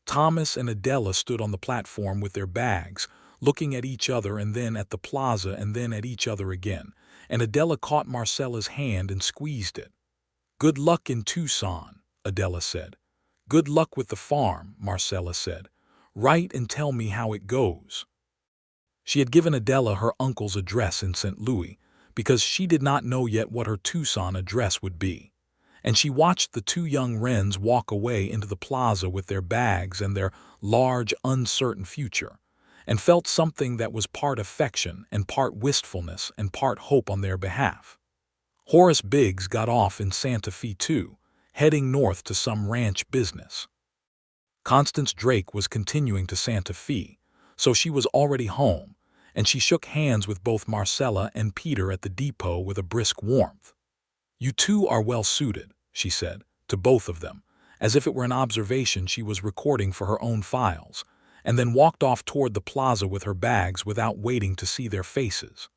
Thomas and Adela stood on the platform with their bags, looking at each other and then at the plaza and then at each other again, and Adela caught Marcella's hand and squeezed it. "Good luck in Tucson," Adela said. "Good luck with the farm," Marcella said. "Write and tell me how it goes." She had given Adela her uncle's address in St. Louis because she did not know yet what her Tucson address would be. And she watched the two young Wrens walk away into the plaza with their bags and their large, uncertain future, and felt something that was part affection and part wistfulness and part hope on their behalf. Horace Biggs got off in Santa Fe too, heading north to some ranch business. Constance Drake was continuing to Santa Fe, so she was already home, and she shook hands with both Marcella and Peter at the depot with a brisk warmth. "You two are well suited," she said, to both of them, as if it were an observation she was recording for her own files, and then walked off toward the plaza with her bags without waiting to see their faces.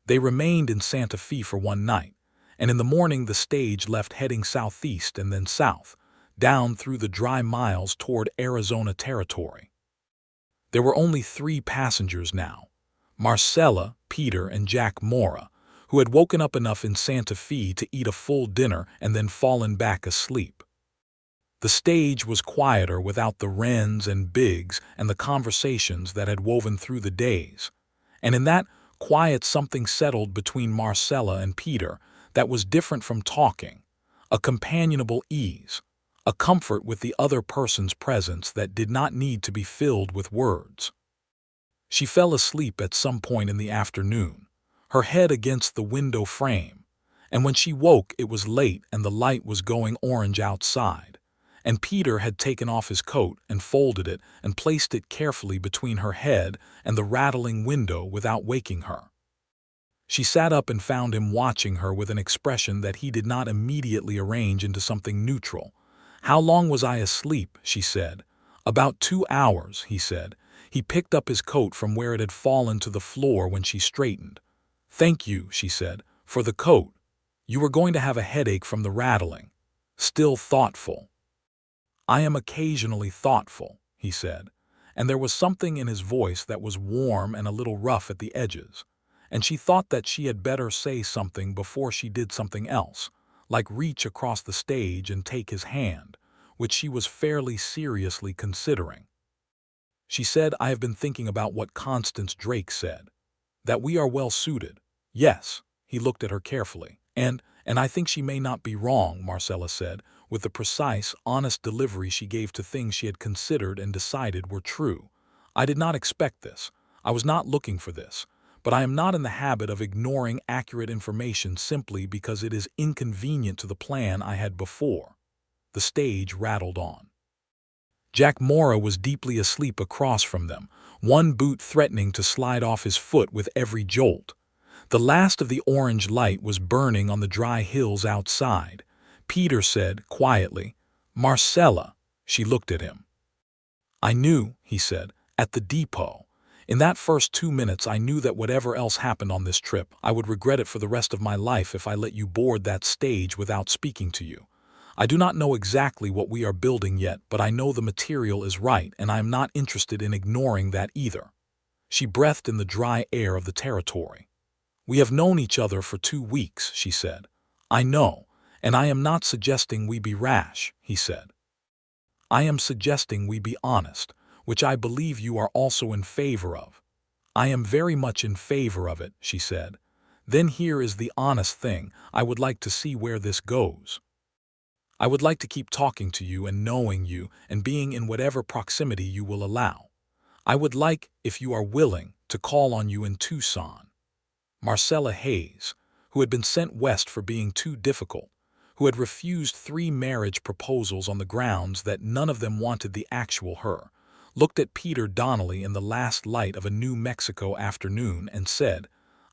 They remained in Santa Fe for one night, and in the morning the stage left heading southeast and then south, down through the dry miles toward Arizona territory. There were only 3 passengers now: Marcella, Peter, and Jack Mora, who had woken up enough in Santa Fe to eat a full dinner and then fallen back asleep. The stage was quieter without the Wrens and Biggs and the conversations that had woven through the days, and in that quiet something settled between Marcella and Peter that was different from talking, a companionable ease, a comfort with the other person's presence that did not need to be filled with words. She fell asleep at some point in the afternoon, her head against the window frame, and when she woke it was late and the light was going orange outside, and Peter had taken off his coat and folded it and placed it carefully between her head and the rattling window without waking her. She sat up and found him watching her with an expression that he did not immediately arrange into something neutral. "How long was I asleep?" she said. "About 2 hours," he said. He picked up his coat from where it had fallen to the floor when she straightened. "Thank you," she said, "for the coat. You were going to have a headache from the rattling." Still thoughtful. "I am occasionally thoughtful," he said, and there was something in his voice that was warm and a little rough at the edges, and she thought that she had better say something before she did something else, like reach across the stage and take his hand, which she was fairly seriously considering. She said, "I have been thinking about what Constance Drake said, that we are well suited." "Yes," he looked at her carefully. And I think she may not be wrong," Marcella said, with the precise, honest delivery she gave to things she had considered and decided were true. "I did not expect this. I was not looking for this. But I am not in the habit of ignoring accurate information simply because it is inconvenient to the plan I had before." The stage rattled on. Jack Mora was deeply asleep across from them, one boot threatening to slide off his foot with every jolt. The last of the orange light was burning on the dry hills outside. Peter said, quietly, "Marcella." She looked at him. "I knew," he said, "at the depot. In that first 2 minutes I knew that whatever else happened on this trip, I would regret it for the rest of my life if I let you board that stage without speaking to you. I do not know exactly what we are building yet, but I know the material is right, and I am not interested in ignoring that either." She breathed in the dry air of the territory. "We have known each other for 2 weeks, she said. "I know, and I am not suggesting we be rash," he said. "I am suggesting we be honest, which I believe you are also in favor of." "I am very much in favor of it," she said. "Then here is the honest thing. I would like to see where this goes. I would like to keep talking to you and knowing you and being in whatever proximity you will allow. I would like, if you are willing, to call on you in Tucson." Marcella Hayes, who had been sent west for being too difficult, who had refused 3 marriage proposals on the grounds that none of them wanted the actual her, looked at Peter Donnelly in the last light of a New Mexico afternoon and said,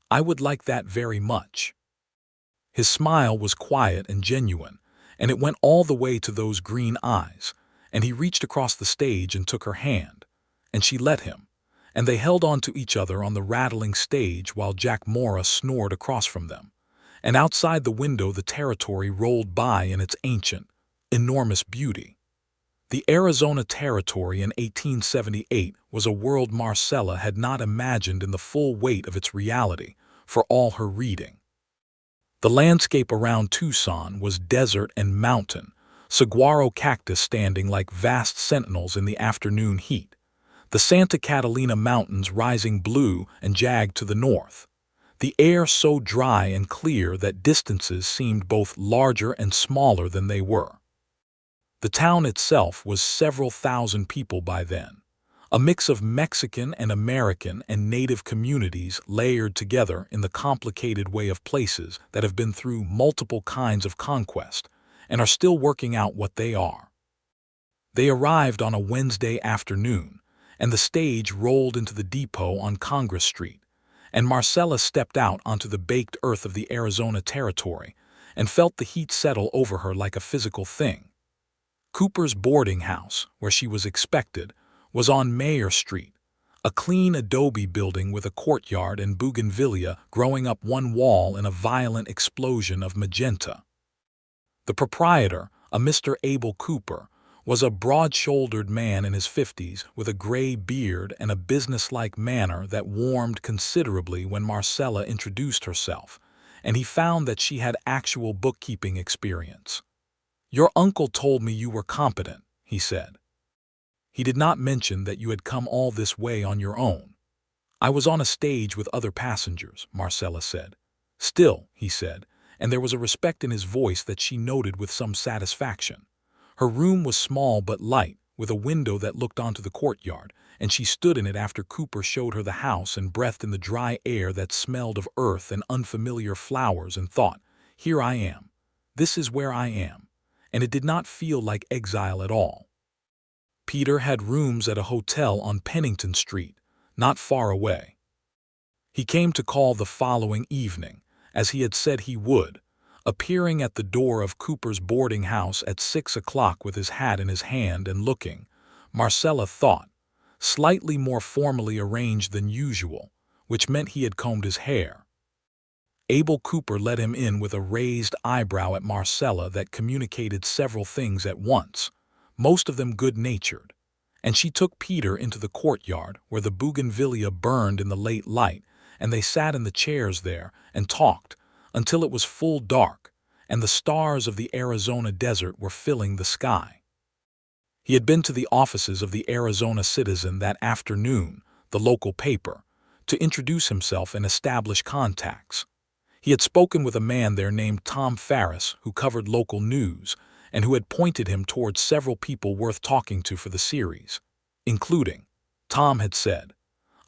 "I would like that very much." His smile was quiet and genuine, and it went all the way to those green eyes, and he reached across the stage and took her hand, and she let him, and they held on to each other on the rattling stage while Jack Mora snored across from them, and outside the window the territory rolled by in its ancient, enormous beauty. The Arizona Territory in 1878 was a world Marcella had not imagined in the full weight of its reality, for all her reading. The landscape around Tucson was desert and mountain, saguaro cactus standing like vast sentinels in the afternoon heat. The Santa Catalina Mountains rising blue and jagged to the north. The air so dry and clear that distances seemed both larger and smaller than they were. The town itself was several thousand people by then, a mix of Mexican and American and native communities layered together in the complicated way of places that have been through multiple kinds of conquest and are still working out what they are. They arrived on a Wednesday afternoon, and the stage rolled into the depot on Congress Street, and Marcella stepped out onto the baked earth of the Arizona territory and felt the heat settle over her like a physical thing. Cooper's boarding house, where she was expected, was on Mayer Street, a clean adobe building with a courtyard and bougainvillea growing up one wall in a violent explosion of magenta. The proprietor, a Mr. Abel Cooper, was a broad-shouldered man in his 50s with a gray beard and a businesslike manner that warmed considerably when Marcella introduced herself, and he found that she had actual bookkeeping experience. "Your uncle told me you were competent," he said. "He did not mention that you had come all this way on your own." "I was on a stage with other passengers," Marcella said. "Still," he said, and there was a respect in his voice that she noted with some satisfaction. Her room was small but light, with a window that looked onto the courtyard, and she stood in it after Cooper showed her the house and breathed in the dry air that smelled of earth and unfamiliar flowers and thought, "Here I am. This is where I am." And it did not feel like exile at all. Peter had rooms at a hotel on Pennington Street, not far away. He came to call the following evening, as he had said he would, appearing at the door of Cooper's boarding house at 6 o'clock with his hat in his hand and looking, Marcella thought, slightly more formally arranged than usual, which meant he had combed his hair. Abel Cooper let him in with a raised eyebrow at Marcella that communicated several things at once, most of them good-natured, and she took Peter into the courtyard where the bougainvillea burned in the late light, and they sat in the chairs there and talked until it was full dark, and the stars of the Arizona desert were filling the sky. He had been to the offices of the Arizona Citizen that afternoon, the local paper, to introduce himself and establish contacts. He had spoken with a man there named Tom Farris who covered local news and who had pointed him towards several people worth talking to for the series, including, Tom had said,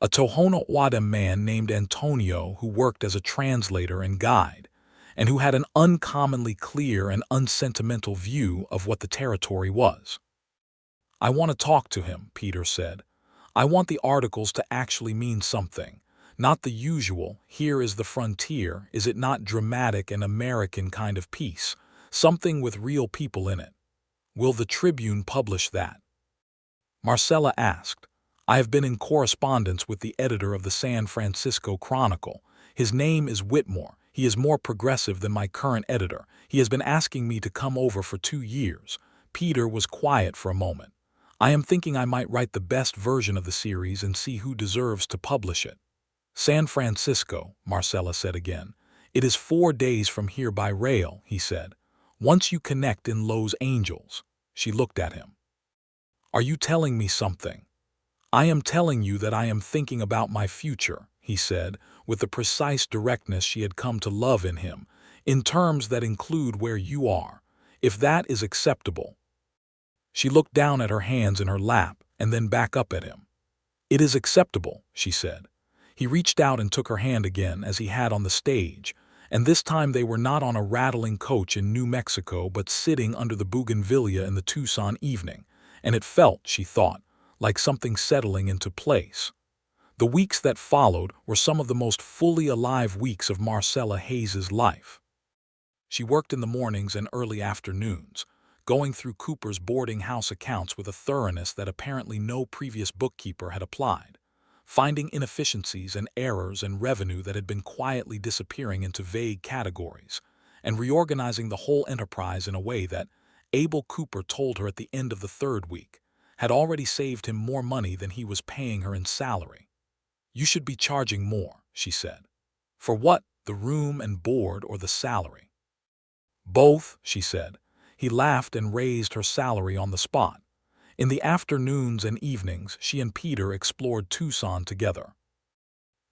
a Tohono O'odham man named Antonio who worked as a translator and guide, and who had an uncommonly clear and unsentimental view of what the territory was. "I want to talk to him," Peter said. "I want the articles to actually mean something, not the usual, here is the frontier, is it not dramatic and American kind of piece, something with real people in it. Will the Tribune publish that?" Marcella asked. "I have been in correspondence with the editor of the San Francisco Chronicle. His name is Whitmore. He is more progressive than my current editor. He has been asking me to come over for 2 years. Peter was quiet for a moment. "I am thinking I might write the best version of the series and see who deserves to publish it." "San Francisco," Marcella said again. "It is 4 days from here by rail," he said. "Once you connect in Los Angeles." She looked at him. "Are you telling me something?" "I am telling you that I am thinking about my future," he said, with the precise directness she had come to love in him, "in terms that include where you are, if that is acceptable." She looked down at her hands in her lap and then back up at him. "It is acceptable," she said. He reached out and took her hand again as he had on the stage, and this time they were not on a rattling coach in New Mexico but sitting under the bougainvillea in the Tucson evening, and it felt, she thought, like something settling into place. The weeks that followed were some of the most fully alive weeks of Marcella Hayes's life. She worked in the mornings and early afternoons, going through Cooper's boarding house accounts with a thoroughness that apparently no previous bookkeeper had applied, finding inefficiencies and errors and revenue that had been quietly disappearing into vague categories, and reorganizing the whole enterprise in a way that, Abel Cooper told her at the end of the 3rd week, had already saved him more money than he was paying her in salary. "You should be charging more," she said. "For what, the room and board or the salary?" "Both," she said. He laughed and raised her salary on the spot. In the afternoons and evenings, she and Peter explored Tucson together.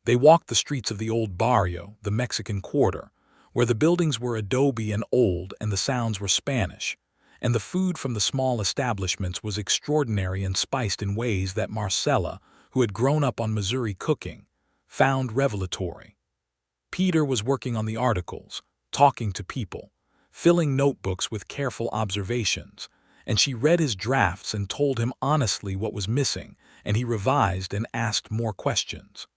They walked the streets of the old barrio, the Mexican Quarter, where the buildings were adobe and old and the sounds were Spanish, and the food from the small establishments was extraordinary and spiced in ways that Marcella, who had grown up on Missouri cooking, found revelatory. Peter was working on the articles, talking to people, filling notebooks with careful observations, and she read his drafts and told him honestly what was missing, and he revised and asked more questions.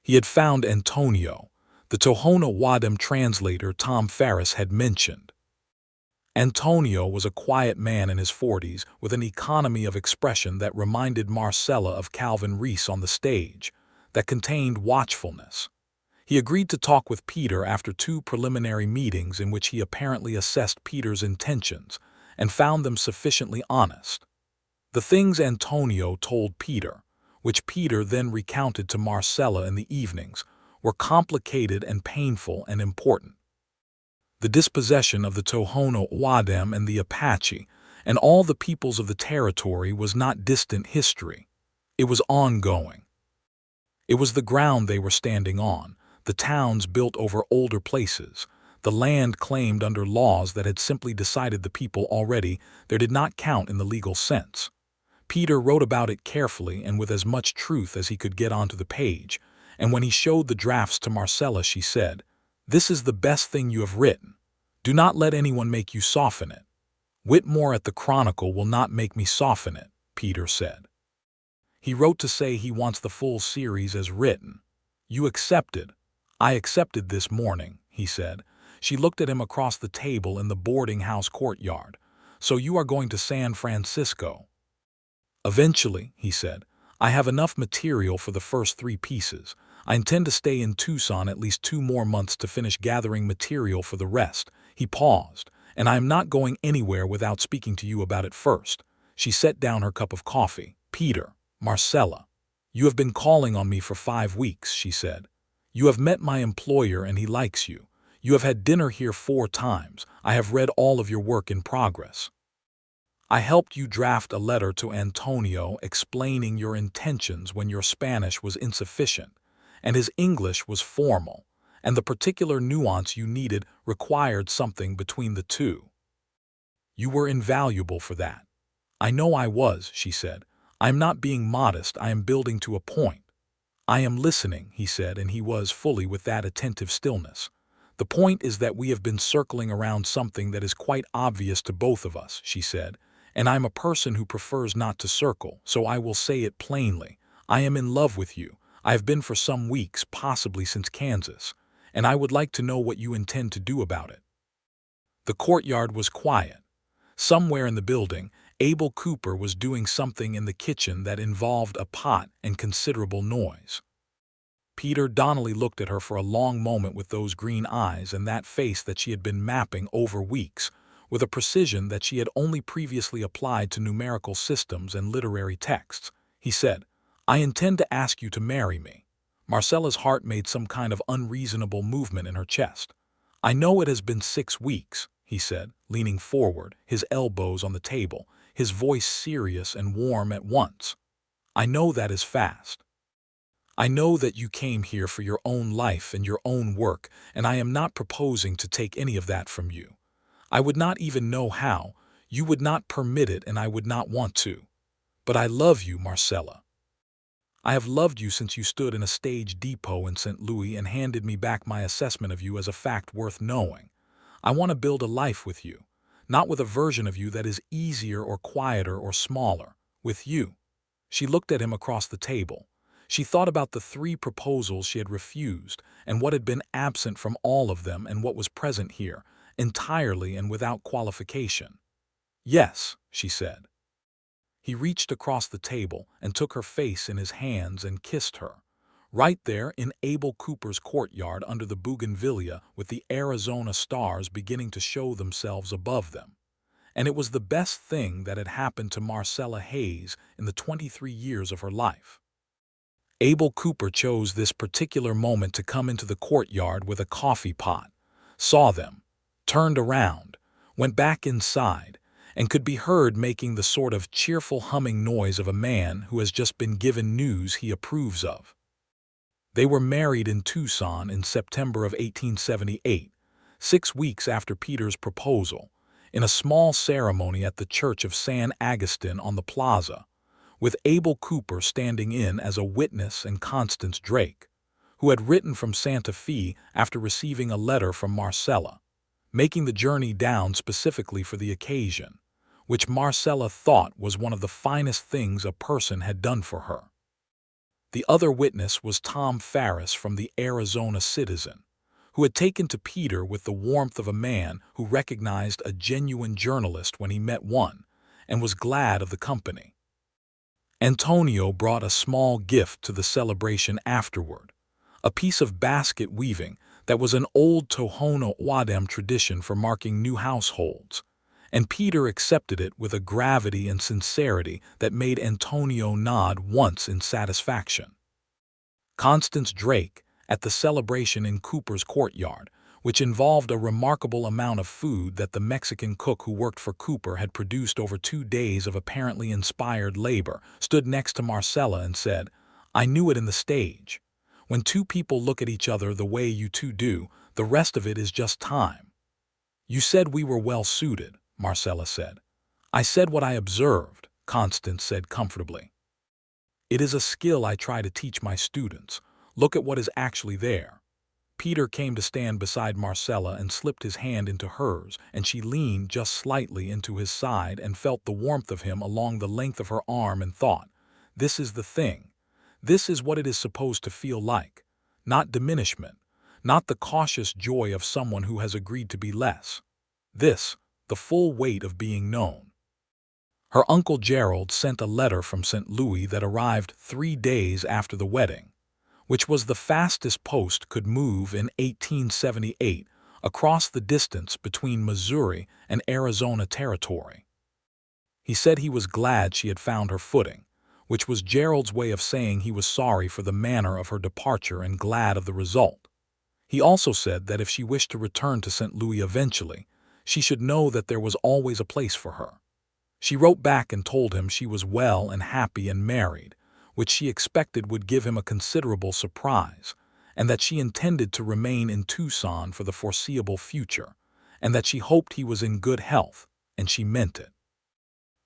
He had found Antonio, the Tohono O'odham translator Tom Ferris had mentioned. Antonio was a quiet man in his 40s with an economy of expression that reminded Marcella of Calvin Reese on the stage, that contained watchfulness. He agreed to talk with Peter after 2 preliminary meetings in which he apparently assessed Peter's intentions and found them sufficiently honest. The things Antonio told Peter, which Peter then recounted to Marcella in the evenings, were complicated and painful and important. The dispossession of the Tohono O'odham and the Apache and all the peoples of the territory was not distant history. It was ongoing. It was the ground they were standing on, the towns built over older places, the land claimed under laws that had simply decided the people already there did not count in the legal sense. Peter wrote about it carefully and with as much truth as he could get onto the page, and when he showed the drafts to Marcella she said, "This is the best thing you have written. Do not let anyone make you soften it." "Whitmore at the Chronicle will not make me soften it," Peter said. He wrote to say he wants the full series as written. "You accepted." "I accepted this morning," he said. She looked at him across the table in the boarding house courtyard. "So you are going to San Francisco?" "Eventually," he said. "I have enough material for the first 3 pieces. I intend to stay in Tucson at least 2 more months to finish gathering material for the rest." He paused. "And I am not going anywhere without speaking to you about it first." She set down her cup of coffee. "Peter, Marcella, you have been calling on me for 5 weeks," she said. "You have met my employer and he likes you. You have had dinner here 4 times. I have read all of your work in progress. I helped you draft a letter to Antonio explaining your intentions when your Spanish was insufficient, and his English was formal, and the particular nuance you needed required something between the two. You were invaluable for that." "I know I was," she said. "I am not being modest, I am building to a point." "I am listening," he said, and he was fully with that attentive stillness. "The point is that we have been circling around something that is quite obvious to both of us," she said, "and I'm a person who prefers not to circle, so I will say it plainly. I am in love with you. I have been for some weeks, possibly since Kansas, and I would like to know what you intend to do about it." The courtyard was quiet. Somewhere in the building, Abel Cooper was doing something in the kitchen that involved a pot and considerable noise. Peter Donnelly looked at her for a long moment with those green eyes and that face that she had been mapping over weeks, with a precision that she had only previously applied to numerical systems and literary texts. He said, "I intend to ask you to marry me." Marcella's heart made some kind of unreasonable movement in her chest. "I know it has been 6 weeks," he said, leaning forward, his elbows on the table, his voice serious and warm at once. "I know that is fast. I know that you came here for your own life and your own work, and I am not proposing to take any of that from you. I would not even know how. You would not permit it and I would not want to. But I love you, Marcella. I have loved you since you stood in a stage depot in St. Louis and handed me back my assessment of you as a fact worth knowing. I want to build a life with you, not with a version of you that is easier or quieter or smaller. With you." She looked at him across the table. She thought about the 3 proposals she had refused and what had been absent from all of them and what was present here, entirely and without qualification. "Yes," she said. He reached across the table and took her face in his hands and kissed her. Right there in Abel Cooper's courtyard under the bougainvillea with the Arizona stars beginning to show themselves above them. And it was the best thing that had happened to Marcella Hayes in the 23 years of her life. Abel Cooper chose this particular moment to come into the courtyard with a coffee pot, saw them, turned around, went back inside, and could be heard making the sort of cheerful humming noise of a man who has just been given news he approves of. They were married in Tucson in September of 1878, 6 weeks after Peter's proposal, in a small ceremony at the Church of San Agustin on the plaza, with Abel Cooper standing in as a witness and Constance Drake, who had written from Santa Fe after receiving a letter from Marcella, making the journey down specifically for the occasion, which Marcella thought was one of the finest things a person had done for her. The other witness was Tom Farris from the Arizona Citizen, who had taken to Peter with the warmth of a man who recognized a genuine journalist when he met one, and was glad of the company. Antonio brought a small gift to the celebration afterward, a piece of basket weaving that was an old Tohono O'odham tradition for marking new households, and Peter accepted it with a gravity and sincerity that made Antonio nod once in satisfaction. Constance Drake, at the celebration in Cooper's courtyard, which involved a remarkable amount of food that the Mexican cook who worked for Cooper had produced over 2 days of apparently inspired labor, stood next to Marcella and said, "I knew it in the stage. When two people look at each other the way you two do, the rest of it is just time." "You said we were well suited," Marcella said. "I said what I observed," Constance said comfortably. "It is a skill I try to teach my students. Look at what is actually there." Peter came to stand beside Marcella and slipped his hand into hers, and she leaned just slightly into his side and felt the warmth of him along the length of her arm and thought, "This is the thing. This is what it is supposed to feel like. Not diminishment, not the cautious joy of someone who has agreed to be less. This, the full weight of being known." Her Uncle Gerald sent a letter from St. Louis that arrived 3 days after the wedding, which was the fastest post could move in 1878 across the distance between Missouri and Arizona territory. He said he was glad she had found her footing, which was Gerald's way of saying he was sorry for the manner of her departure and glad of the result. He also said that if she wished to return to St. Louis eventually, she should know that there was always a place for her. She wrote back and told him she was well and happy and married, which she expected would give him a considerable surprise, and that she intended to remain in Tucson for the foreseeable future, and that she hoped he was in good health, and she meant it.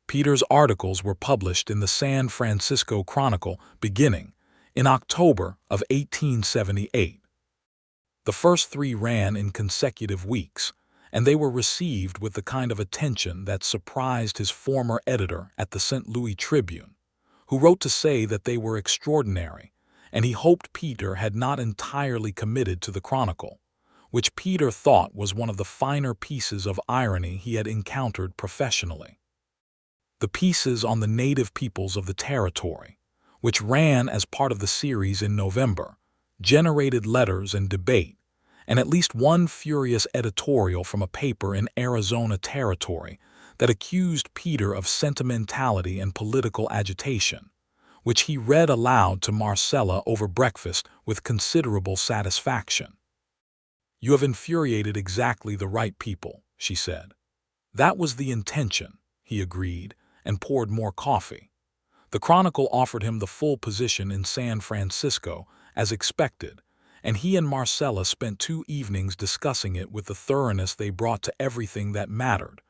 Peter's articles were published in the San Francisco Chronicle beginning in October of 1878. The first 3 ran in consecutive weeks, and they were received with the kind of attention that surprised his former editor at the St. Louis Tribune, who wrote to say that they were extraordinary, and he hoped Peter had not entirely committed to the Chronicle, which Peter thought was one of the finer pieces of irony he had encountered professionally. The pieces on the native peoples of the territory, which ran as part of the series in November, generated letters and debate, and at least one furious editorial from a paper in Arizona territory that accused Peter of sentimentality and political agitation, which he read aloud to Marcella over breakfast with considerable satisfaction. "You have infuriated exactly the right people," she said. "That was the intention," he agreed, and poured more coffee. The Chronicle offered him the full position in San Francisco, as expected, and he and Marcella spent 2 evenings discussing it with the thoroughness they brought to everything that mattered,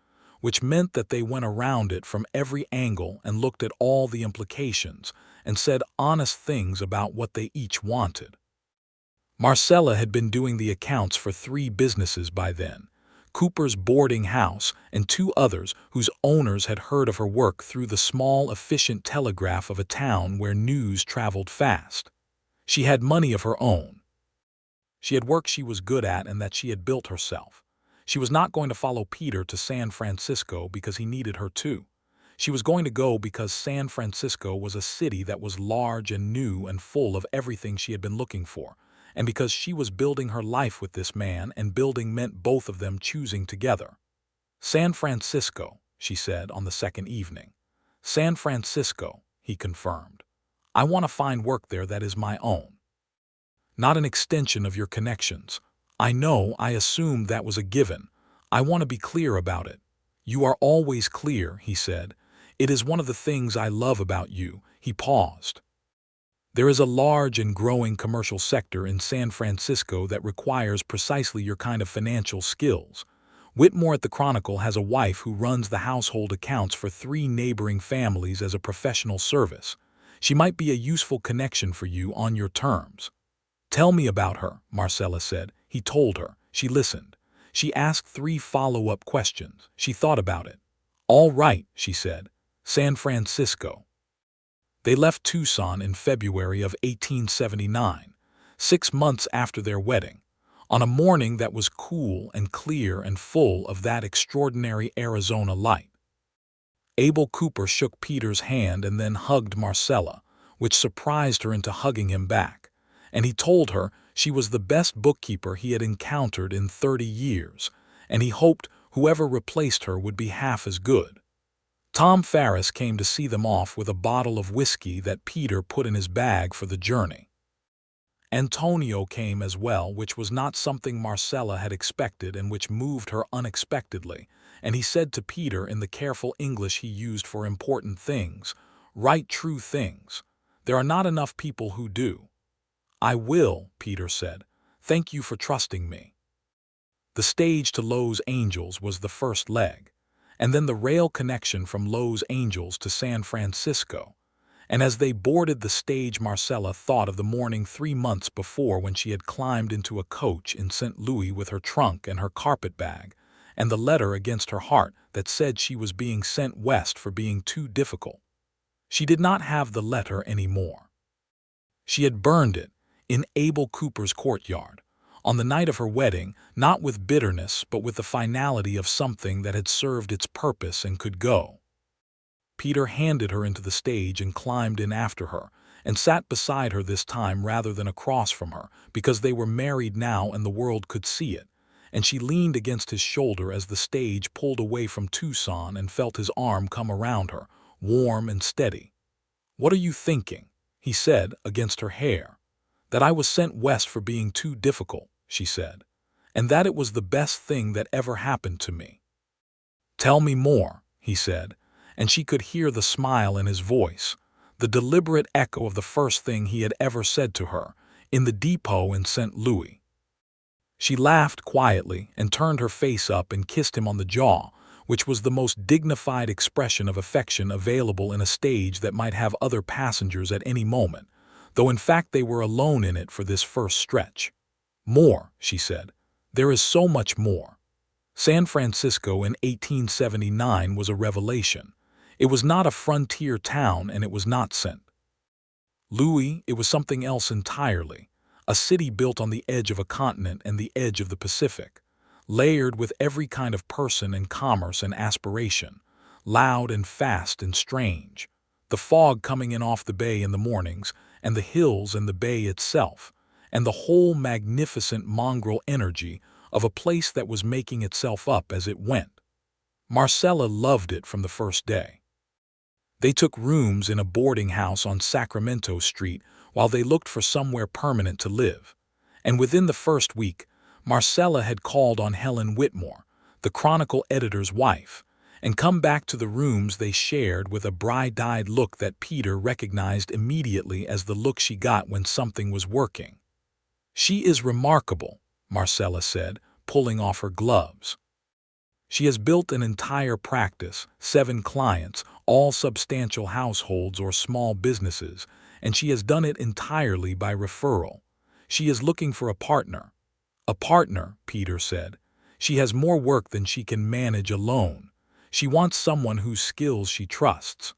which meant that they went around it from every angle and looked at all the implications and said honest things about what they each wanted. Marcella had been doing the accounts for 3 businesses by then, Cooper's boarding house and 2 others whose owners had heard of her work through the small, efficient telegraph of a town where news traveled fast. She had money of her own. She had work she was good at and that she had built herself. She was not going to follow Peter to San Francisco because he needed her too. She was going to go because San Francisco was a city that was large and new and full of everything she had been looking for, and because she was building her life with this man, and building meant both of them choosing together. "San Francisco," she said on the second evening. "San Francisco," he confirmed. "I want to find work there that is my own. Not an extension of your connections. I know, I assumed that was a given. I want to be clear about it. "You are always clear," he said. "It is one of the things I love about you." He paused. "There is a large and growing commercial sector in San Francisco that requires precisely your kind of financial skills. Whitmore at the Chronicle has a wife who runs the household accounts for 3 neighboring families as a professional service. She might be a useful connection for you on your terms." "Tell me about her," Marcella said. He told her. She listened. She asked 3 follow-up questions. She thought about it. "All right," she said. "San Francisco." They left Tucson in February of 1879, 6 months after their wedding, on a morning that was cool and clear and full of that extraordinary Arizona light. Abel Cooper shook Peter's hand and then hugged Marcella, which surprised her into hugging him back, and he told her she was the best bookkeeper he had encountered in 30 years, and he hoped whoever replaced her would be half as good. Tom Ferris came to see them off with a bottle of whiskey that Peter put in his bag for the journey. Antonio came as well, which was not something Marcella had expected and which moved her unexpectedly, and he said to Peter in the careful English he used for important things, "Write true things. There are not enough people who do." "I will," Peter said. "Thank you for trusting me." The stage to Los Angeles was the first leg, and then the rail connection from Los Angeles to San Francisco. And as they boarded the stage, Marcella thought of the morning 3 months before when she had climbed into a coach in St. Louis with her trunk and her carpet bag, and the letter against her heart that said she was being sent west for being too difficult. She did not have the letter anymore. She had burned it in Abel Cooper's courtyard, on the night of her wedding, not with bitterness but with the finality of something that had served its purpose and could go. Peter handed her into the stage and climbed in after her, and sat beside her this time rather than across from her, because they were married now and the world could see it, and she leaned against his shoulder as the stage pulled away from Tucson and felt his arm come around her, warm and steady. "What are you thinking?" he said, against her hair. "That I was sent west for being too difficult," she said, "and that it was the best thing that ever happened to me." "Tell me more," he said, and she could hear the smile in his voice, the deliberate echo of the first thing he had ever said to her, in the depot in St. Louis. She laughed quietly and turned her face up and kissed him on the jaw, which was the most dignified expression of affection available in a stage that might have other passengers at any moment, though in fact they were alone in it for this first stretch. "More," she said. "There is so much more." San Francisco in 1879 was a revelation. It was not a frontier town, and it was not St. Louis. It was something else entirely, a city built on the edge of a continent and the edge of the Pacific, layered with every kind of person and commerce and aspiration, loud and fast and strange, the fog coming in off the bay in the mornings, and the hills and the bay itself, and the whole magnificent mongrel energy of a place that was making itself up as it went. Marcella loved it from the first day. They took rooms in a boarding house on Sacramento Street while they looked for somewhere permanent to live, and within the first week, Marcella had called on Helen Whitmore, the Chronicle editor's wife, and come back to the rooms they shared with a bright-eyed look that Peter recognized immediately as the look she got when something was working. "She is remarkable," Marcella said, pulling off her gloves. "She has built an entire practice, 7 clients, all substantial households or small businesses, and she has done it entirely by referral. She is looking for a partner." "A partner," Peter said. "She has more work than she can manage alone. She wants someone whose skills she trusts."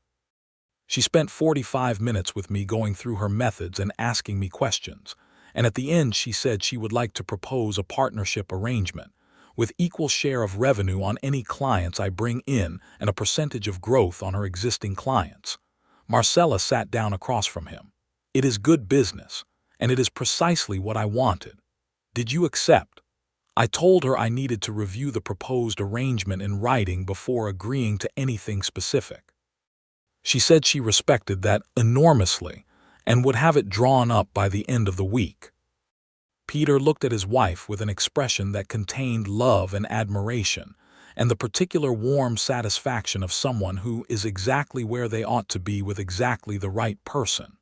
She spent 45 minutes with me going through her methods and asking me questions, and at the end she said she would like to propose a partnership arrangement, with equal share of revenue on any clients I bring in and a percentage of growth on her existing clients. Marcella sat down across from him. "It is good business, and it is precisely what I wanted. Did you accept?" I told her I needed to review the proposed arrangement in writing before agreeing to anything specific. She said she respected that enormously and would have it drawn up by the end of the week. Peter looked at his wife with an expression that contained love and admiration, and the particular warm satisfaction of someone who is exactly where they ought to be with exactly the right person.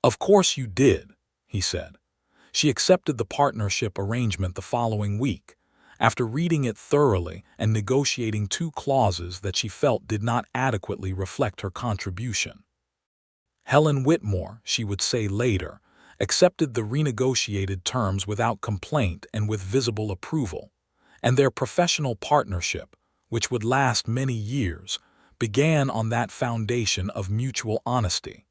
"Of course you did," he said. She accepted the partnership arrangement the following week, after reading it thoroughly and negotiating 2 clauses that she felt did not adequately reflect her contribution. Helen Whitmore, she would say later, accepted the renegotiated terms without complaint and with visible approval, and their professional partnership, which would last many years, began on that foundation of mutual honesty.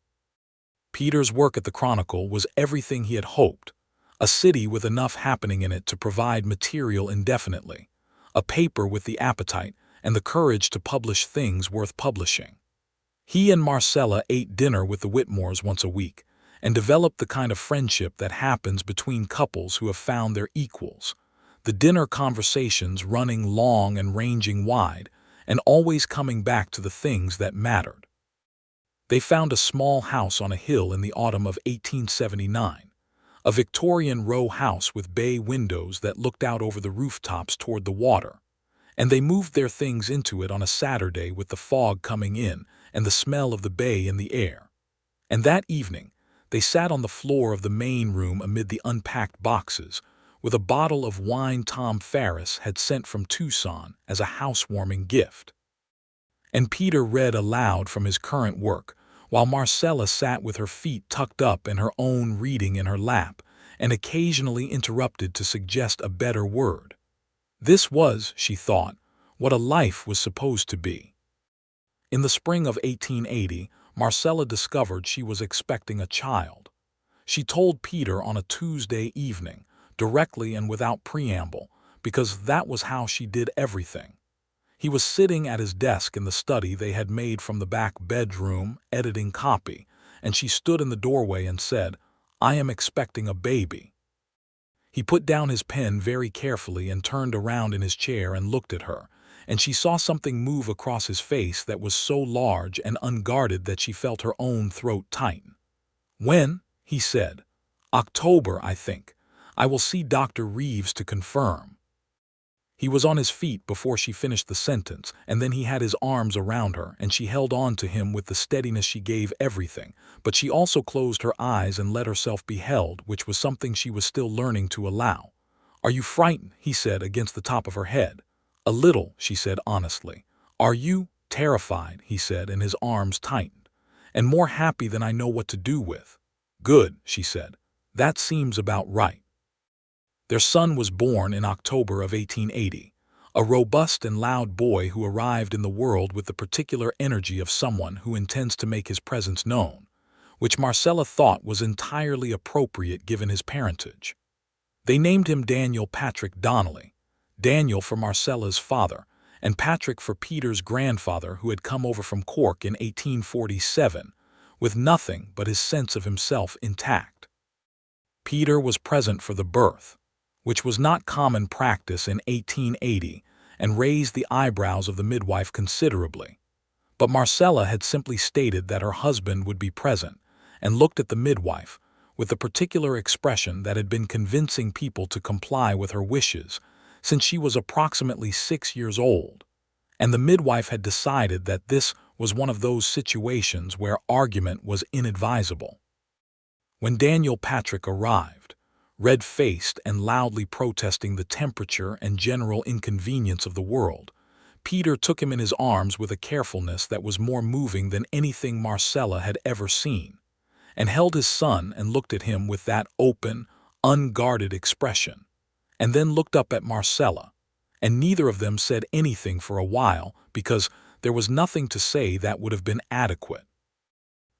Peter's work at the Chronicle was everything he had hoped: a city with enough happening in it to provide material indefinitely, a paper with the appetite and the courage to publish things worth publishing. He and Marcella ate dinner with the Whitmores once a week and developed the kind of friendship that happens between couples who have found their equals, the dinner conversations running long and ranging wide and always coming back to the things that mattered. They found a small house on a hill in the autumn of 1879, a Victorian row house with bay windows that looked out over the rooftops toward the water, and they moved their things into it on a Saturday with the fog coming in and the smell of the bay in the air. And that evening, they sat on the floor of the main room amid the unpacked boxes, with a bottle of wine Tom Ferris had sent from Tucson as a housewarming gift. And Peter read aloud from his current work, while Marcella sat with her feet tucked up and her own reading in her lap, and occasionally interrupted to suggest a better word. This was, she thought, what a life was supposed to be. In the spring of 1880, Marcella discovered she was expecting a child. She told Peter on a Tuesday evening, directly and without preamble, because that was how she did everything. He was sitting at his desk in the study they had made from the back bedroom, editing copy, and she stood in the doorway and said, "I am expecting a baby." He put down his pen very carefully and turned around in his chair and looked at her, and she saw something move across his face that was so large and unguarded that she felt her own throat tighten. "When?" he said. "October, I think. I will see Dr. Reeves to confirm." He was on his feet before she finished the sentence, and then he had his arms around her, and she held on to him with the steadiness she gave everything, but she also closed her eyes and let herself be held, which was something she was still learning to allow. "Are you frightened?" he said against the top of her head. "A little," she said honestly. "Are you?" "Terrified," he said, and his arms tightened. "And more happy than I know what to do with." "Good," she said. "That seems about right." Their son was born in October of 1880, a robust and loud boy who arrived in the world with the particular energy of someone who intends to make his presence known, which Marcella thought was entirely appropriate given his parentage. They named him Daniel Patrick Donnelly, Daniel for Marcella's father, and Patrick for Peter's grandfather who had come over from Cork in 1847, with nothing but his sense of himself intact. Peter was present for the birth, which was not common practice in 1880, and raised the eyebrows of the midwife considerably. But Marcella had simply stated that her husband would be present, and looked at the midwife, with the particular expression that had been convincing people to comply with her wishes, since she was approximately 6 years old, and the midwife had decided that this was one of those situations where argument was inadvisable. When Daniel Patrick arrived, red-faced and loudly protesting the temperature and general inconvenience of the world, Peter took him in his arms with a carefulness that was more moving than anything Marcella had ever seen, and held his son and looked at him with that open, unguarded expression, and then looked up at Marcella, and neither of them said anything for a while because there was nothing to say that would have been adequate.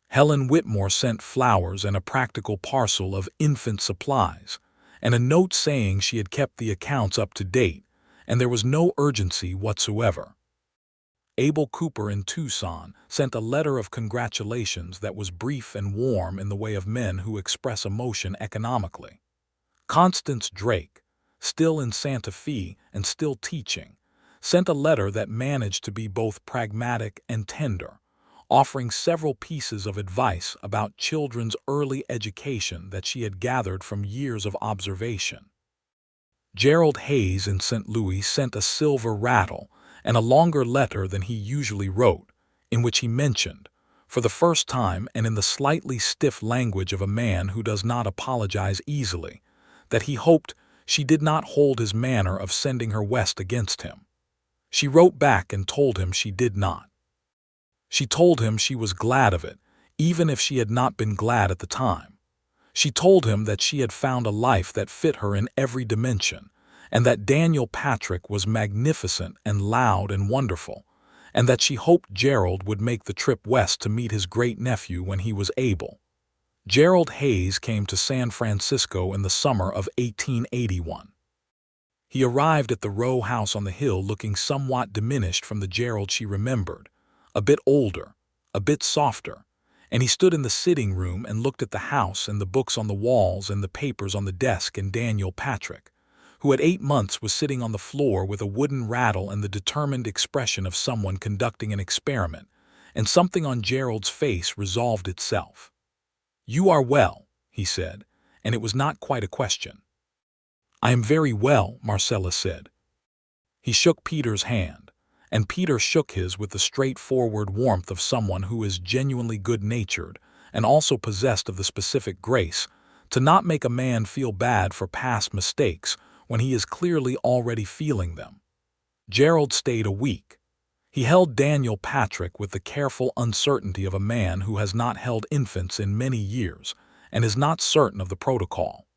Helen Whitmore sent flowers and a practical parcel of infant supplies, and a note saying she had kept the accounts up to date, and there was no urgency whatsoever. Abel Cooper in Tucson sent a letter of congratulations that was brief and warm in the way of men who express emotion economically. Constance Drake, still in Santa Fe and still teaching, sent a letter that managed to be both pragmatic and tender, offering several pieces of advice about children's early education that she had gathered from years of observation. Gerald Hayes in St. Louis sent a silver rattle and a longer letter than he usually wrote, in which he mentioned, for the first time and in the slightly stiff language of a man who does not apologize easily, that he hoped she did not hold his manner of sending her west against him. She wrote back and told him she did not. She told him she was glad of it, even if she had not been glad at the time. She told him that she had found a life that fit her in every dimension, and that Daniel Patrick was magnificent and loud and wonderful, and that she hoped Gerald would make the trip west to meet his great-nephew when he was able. Gerald Hayes came to San Francisco in the summer of 1881. He arrived at the row house on the hill looking somewhat diminished from the Gerald she remembered, a bit older, a bit softer, and he stood in the sitting room and looked at the house and the books on the walls and the papers on the desk and Daniel Patrick, who at 8 months was sitting on the floor with a wooden rattle and the determined expression of someone conducting an experiment, and something on Gerald's face resolved itself. "You are well," he said, and it was not quite a question. "I am very well," Marcella said. He shook Peter's hand, and Peter shook his with the straightforward warmth of someone who is genuinely good-natured and also possessed of the specific grace to not make a man feel bad for past mistakes when he is clearly already feeling them. Gerald stayed a week. He held Daniel Patrick with the careful uncertainty of a man who has not held infants in many years and is not certain of the protocol.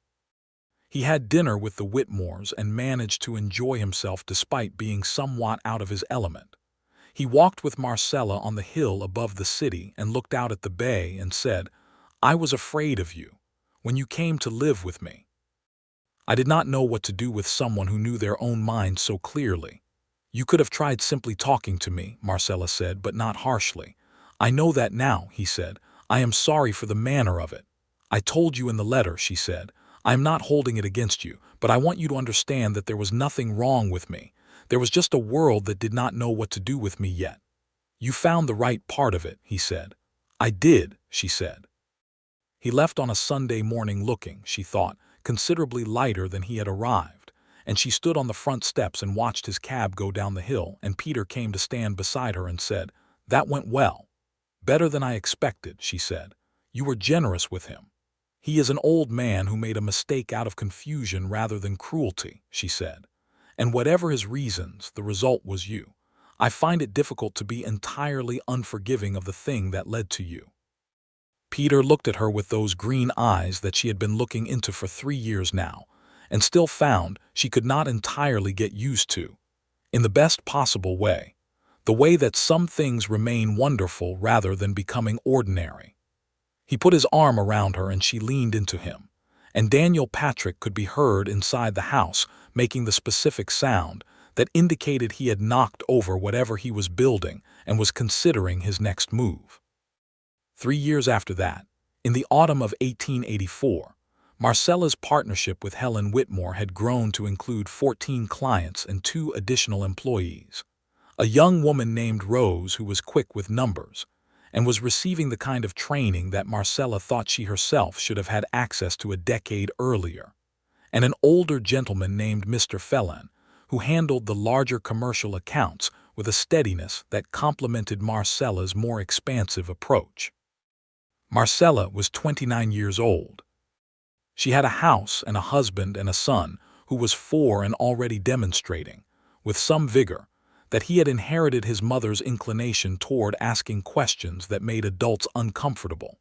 He had dinner with the Whitmores and managed to enjoy himself despite being somewhat out of his element. He walked with Marcella on the hill above the city and looked out at the bay and said, "I was afraid of you when you came to live with me. I did not know what to do with someone who knew their own mind so clearly. You could have tried simply talking to me," Marcella said, "but not harshly." "I know that now," he said. "I am sorry for the manner of it. I told you in the letter," she said. "I am not holding it against you, but I want you to understand that there was nothing wrong with me. There was just a world that did not know what to do with me yet." "You found the right part of it," he said. "I did," she said. He left on a Sunday morning looking, she thought, considerably lighter than he had arrived, and she stood on the front steps and watched his cab go down the hill, and Peter came to stand beside her and said, "That went well. Better than I expected," she said. "You were generous with him. He is an old man who made a mistake out of confusion rather than cruelty," she said. "And whatever his reasons, the result was you. I find it difficult to be entirely unforgiving of the thing that led to you." Peter looked at her with those green eyes that she had been looking into for 3 years now, and still found she could not entirely get used to, in the best possible way, the way that some things remain wonderful rather than becoming ordinary. He put his arm around her and she leaned into him, and Daniel Patrick could be heard inside the house making the specific sound that indicated he had knocked over whatever he was building and was considering his next move. 3 years after that, in the autumn of 1884, Marcella's partnership with Helen Whitmore had grown to include 14 clients and 2 additional employees. A young woman named Rose who was quick with numbers and was receiving the kind of training that Marcella thought she herself should have had access to a decade earlier, and an older gentleman named Mr. Phelan, who handled the larger commercial accounts with a steadiness that complemented Marcella's more expansive approach. Marcella was 29 years old. She had a house and a husband and a son who was 4 and already demonstrating, with some vigor, that he had inherited his mother's inclination toward asking questions that made adults uncomfortable.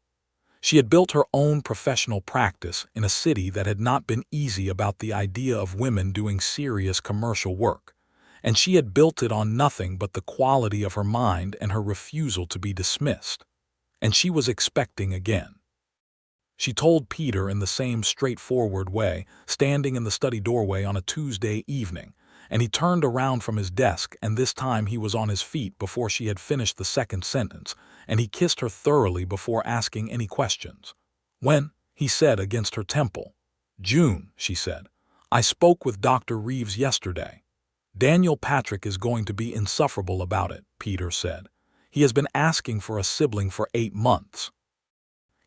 She had built her own professional practice in a city that had not been easy about the idea of women doing serious commercial work, and she had built it on nothing but the quality of her mind and her refusal to be dismissed. And she was expecting again. She told Peter in the same straightforward way, standing in the study doorway on a Tuesday evening, and he turned around from his desk, and this time he was on his feet before she had finished the second sentence, and he kissed her thoroughly before asking any questions. "When?" he said against her temple. "June," she said. "I spoke with Dr. Reeves yesterday." "Daniel Patrick is going to be insufferable about it," Peter said. "He has been asking for a sibling for 8 months.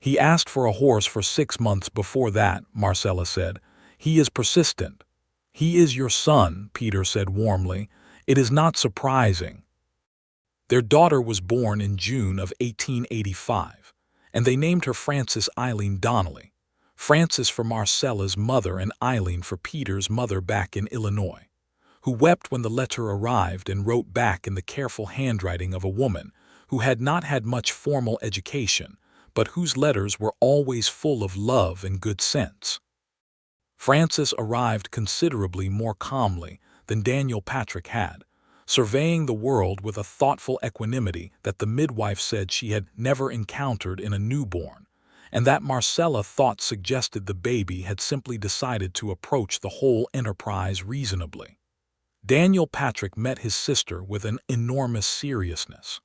He asked for a horse for 6 months before that," Marcella said. "He is persistent." "He is your son," Peter said warmly. It is not surprising. Their daughter was born in June of 1885, and they named her Frances Eileen Donnelly, Frances for Marcella's mother and Eileen for Peter's mother back in Illinois, who wept when the letter arrived and wrote back in the careful handwriting of a woman who had not had much formal education, but whose letters were always full of love and good sense. Frances arrived considerably more calmly than Daniel Patrick had, surveying the world with a thoughtful equanimity that the midwife said she had never encountered in a newborn, and that Marcella thought suggested the baby had simply decided to approach the whole enterprise reasonably. Daniel Patrick met his sister with an enormous seriousness.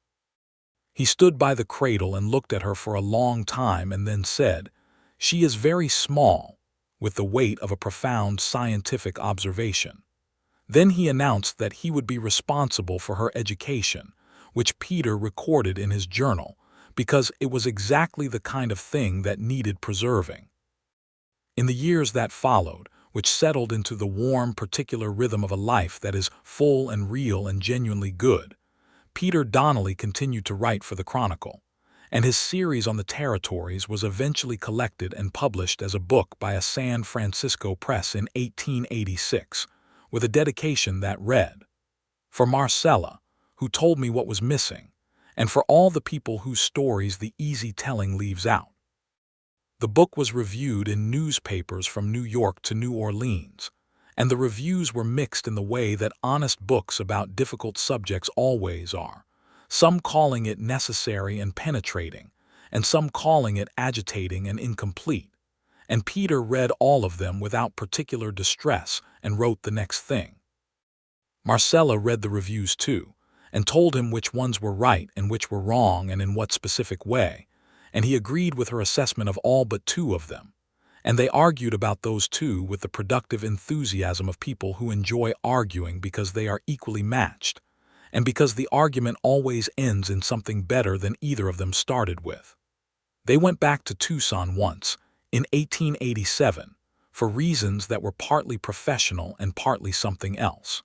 He stood by the cradle and looked at her for a long time and then said, "She is very small," with the weight of a profound scientific observation. Then he announced that he would be responsible for her education, which Peter recorded in his journal, because it was exactly the kind of thing that needed preserving. In the years that followed, which settled into the warm, particular rhythm of a life that is full and real and genuinely good, Peter Donnelly continued to write for the Chronicle, and his series on the territories was eventually collected and published as a book by a San Francisco press in 1886, with a dedication that read, "For Marcella, who told me what was missing, and for all the people whose stories the easy telling leaves out." The book was reviewed in newspapers from New York to New Orleans, and the reviews were mixed in the way that honest books about difficult subjects always are, some calling it necessary and penetrating, and some calling it agitating and incomplete. And Peter read all of them without particular distress and wrote the next thing. Marcella read the reviews too, and told him which ones were right and which were wrong and in what specific way, and he agreed with her assessment of all but two of them, and they argued about those two with the productive enthusiasm of people who enjoy arguing because they are equally matched, and because the argument always ends in something better than either of them started with. They went back to Tucson once, in 1887, for reasons that were partly professional and partly something else.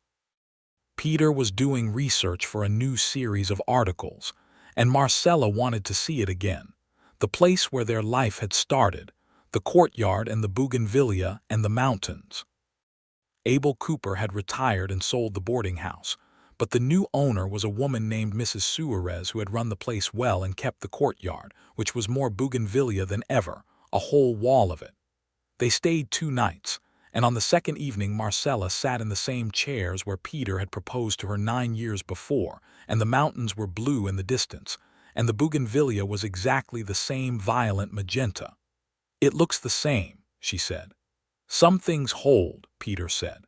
Peter was doing research for a new series of articles, and Marcella wanted to see it again, the place where their life had started, the courtyard and the bougainvillea and the mountains. Abel Cooper had retired and sold the boarding house, but the new owner was a woman named Mrs. Suarez who had run the place well and kept the courtyard, which was more bougainvillea than ever, a whole wall of it. They stayed 2 nights, and on the second evening Marcella sat in the same chairs where Peter had proposed to her 9 years before, and the mountains were blue in the distance, and the bougainvillea was exactly the same violent magenta. "It looks the same," she said. "Some things hold," Peter said.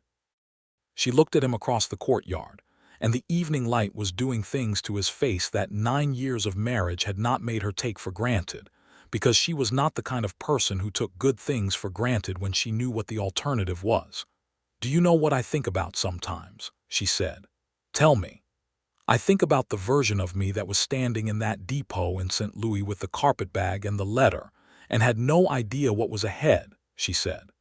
She looked at him across the courtyard, and the evening light was doing things to his face that 9 years of marriage had not made her take for granted, because she was not the kind of person who took good things for granted when she knew what the alternative was. "Do you know what I think about sometimes?" she said. "Tell me." "I think about the version of me that was standing in that depot in St. Louis with the carpetbag and the letter, and had no idea what was ahead," she said.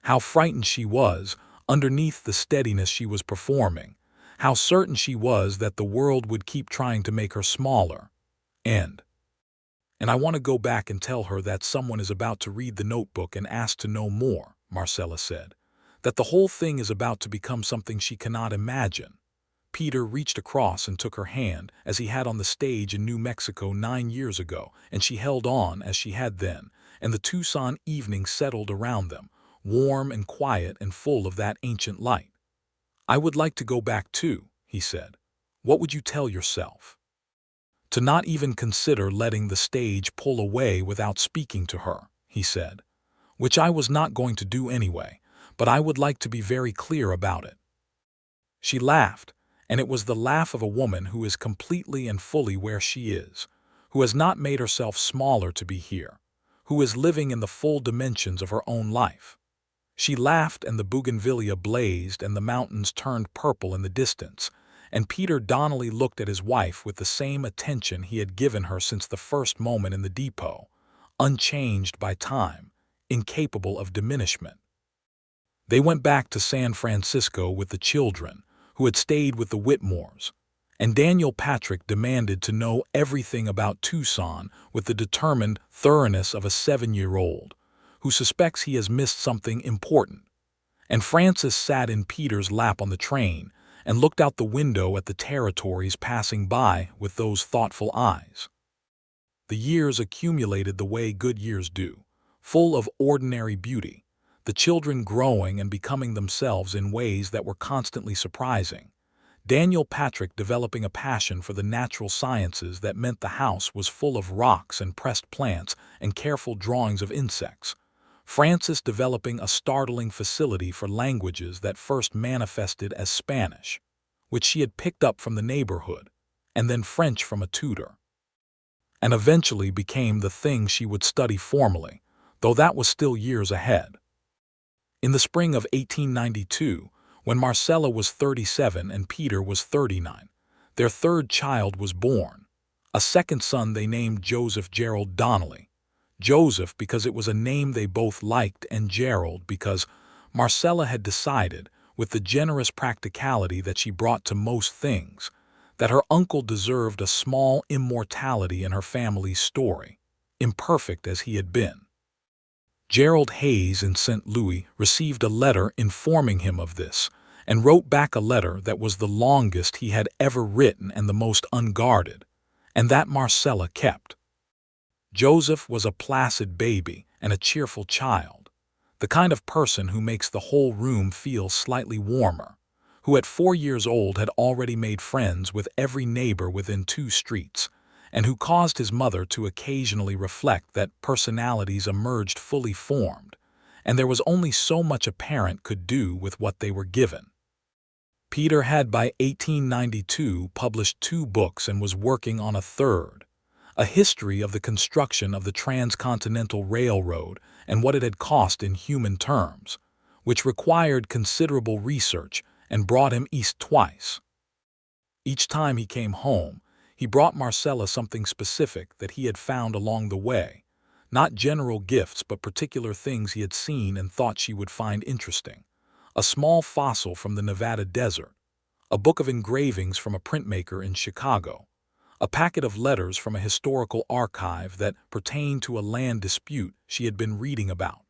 How frightened she was, underneath the steadiness she was performing, how certain she was that the world would keep trying to make her smaller. And I want to go back and tell her that someone is about to read the notebook and ask to know more, Marcella said, that the whole thing is about to become something she cannot imagine. Peter reached across and took her hand, as he had on the stage in New Mexico 9 years ago, and she held on as she had then, and the Tucson evening settled around them, warm and quiet and full of that ancient light. "I would like to go back too," he said. "What would you tell yourself?" "To not even consider letting the stage pull away without speaking to her," he said, "which I was not going to do anyway, but I would like to be very clear about it." She laughed, and it was the laugh of a woman who is completely and fully where she is, who has not made herself smaller to be here, who is living in the full dimensions of her own life. She laughed, and the bougainvillea blazed and the mountains turned purple in the distance, and Peter Donnelly looked at his wife with the same attention he had given her since the first moment in the depot, unchanged by time, incapable of diminishment. They went back to San Francisco with the children, who had stayed with the Whitmores, and Daniel Patrick demanded to know everything about Tucson with the determined thoroughness of a 7-year-old who suspects he has missed something important. And Francis sat in Peter's lap on the train and looked out the window at the territories passing by with those thoughtful eyes. The years accumulated the way good years do, full of ordinary beauty, the children growing and becoming themselves in ways that were constantly surprising. Daniel Patrick developing a passion for the natural sciences that meant the house was full of rocks and pressed plants and careful drawings of insects. Francis developing a startling facility for languages that first manifested as Spanish, which she had picked up from the neighborhood, and then French from a tutor, and eventually became the thing she would study formally, though that was still years ahead. In the spring of 1892, when Marcella was 37 and Peter was 39, their third child was born, a second son they named Joseph Gerald Donnelly. Joseph because it was a name they both liked, and Gerald because Marcella had decided, with the generous practicality that she brought to most things, that her uncle deserved a small immortality in her family's story, imperfect as he had been. Gerald Hayes in St. Louis received a letter informing him of this, and wrote back a letter that was the longest he had ever written and the most unguarded, and that Marcella kept. Joseph was a placid baby and a cheerful child, the kind of person who makes the whole room feel slightly warmer, who at 4 years old had already made friends with every neighbor within 2 streets, and who caused his mother to occasionally reflect that personalities emerged fully formed, and there was only so much a parent could do with what they were given. Peter had by 1892 published 2 books and was working on a third, a history of the construction of the Transcontinental Railroad and what it had cost in human terms, which required considerable research and brought him east twice. Each time he came home, he brought Marcella something specific that he had found along the way, not general gifts but particular things he had seen and thought she would find interesting. A small fossil from the Nevada desert, a book of engravings from a printmaker in Chicago, a packet of letters from a historical archive that pertained to a land dispute she had been reading about.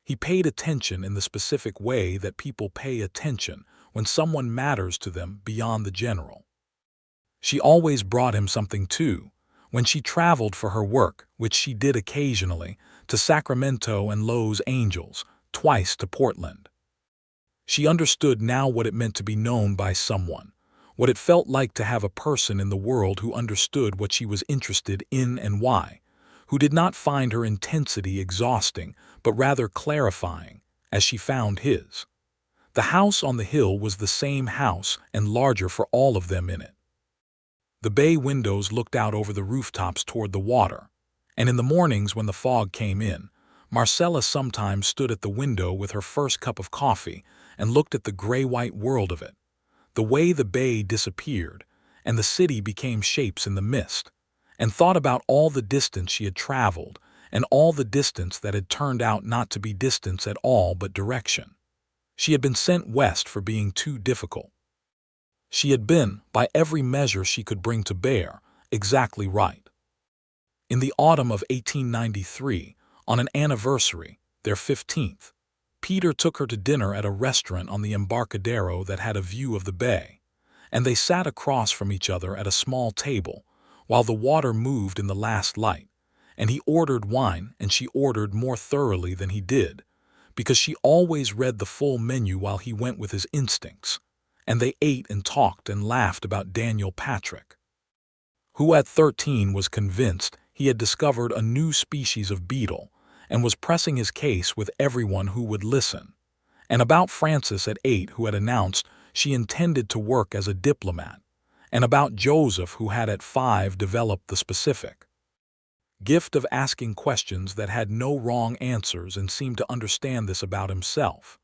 He paid attention in the specific way that people pay attention when someone matters to them beyond the general. She always brought him something too, when she traveled for her work, which she did occasionally, to Sacramento and Los Angeles, twice to Portland. She understood now what it meant to be known by someone, what it felt like to have a person in the world who understood what she was interested in and why, who did not find her intensity exhausting, but rather clarifying, as she found his. The house on the hill was the same house and larger for all of them in it. The bay windows looked out over the rooftops toward the water, and in the mornings when the fog came in, Marcella sometimes stood at the window with her first cup of coffee and looked at the gray-white world of it, the way the bay disappeared and the city became shapes in the mist, and thought about all the distance she had traveled and all the distance that had turned out not to be distance at all but direction. She had been sent west for being too difficult. She had been, by every measure she could bring to bear, exactly right. In the autumn of 1893, on an anniversary, their 15th, Peter took her to dinner at a restaurant on the Embarcadero that had a view of the bay, and they sat across from each other at a small table while the water moved in the last light, and he ordered wine and she ordered more thoroughly than he did, because she always read the full menu while he went with his instincts, and they ate and talked and laughed about Daniel Patrick, who at 13 was convinced he had discovered a new species of beetle and was pressing his case with everyone who would listen, and about Frances at 8 who had announced she intended to work as a diplomat, and about Joseph who had at 5 developed the specific gift of asking questions that had no wrong answers and seemed to understand this about himself.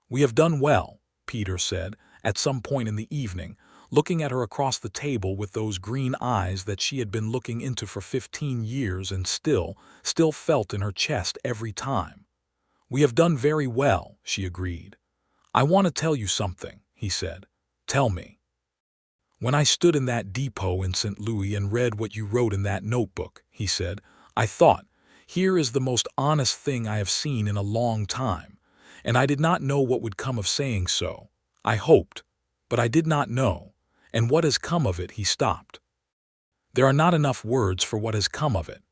"We have done well," Peter said, at some point in the evening, looking at her across the table with those green eyes that she had been looking into for 15 years and still felt in her chest every time. "We have done very well," she agreed. "I want to tell you something," he said. Tell me. When I stood in that depot in St. Louis and read what you wrote in that notebook, he said, I thought, here is the most honest thing I have seen in a long time, and I did not know what would come of saying so. I hoped, but I did not know, and what has come of it, he stopped. There are not enough words for what has come of it.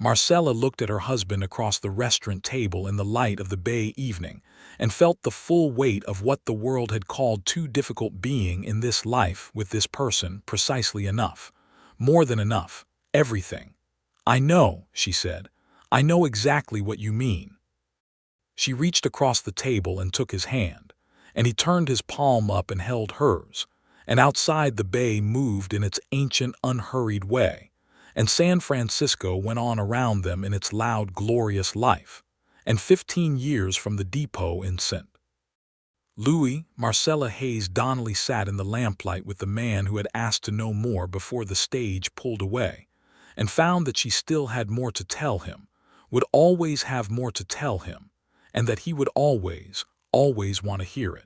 Marcella looked at her husband across the restaurant table in the light of the Bay evening and felt the full weight of what the world had called too difficult being in this life with this person precisely enough. More than enough. Everything. I know, she said. I know exactly what you mean. She reached across the table and took his hand, and he turned his palm up and held hers, and outside the Bay moved in its ancient, unhurried way, and San Francisco went on around them in its loud, glorious life, and 15 years from the depot in St. Louis, Marcella Hayes Donnelly sat in the lamplight with the man who had asked to know more before the stage pulled away, and found that she still had more to tell him, would always have more to tell him, and that he would always, always want to hear it.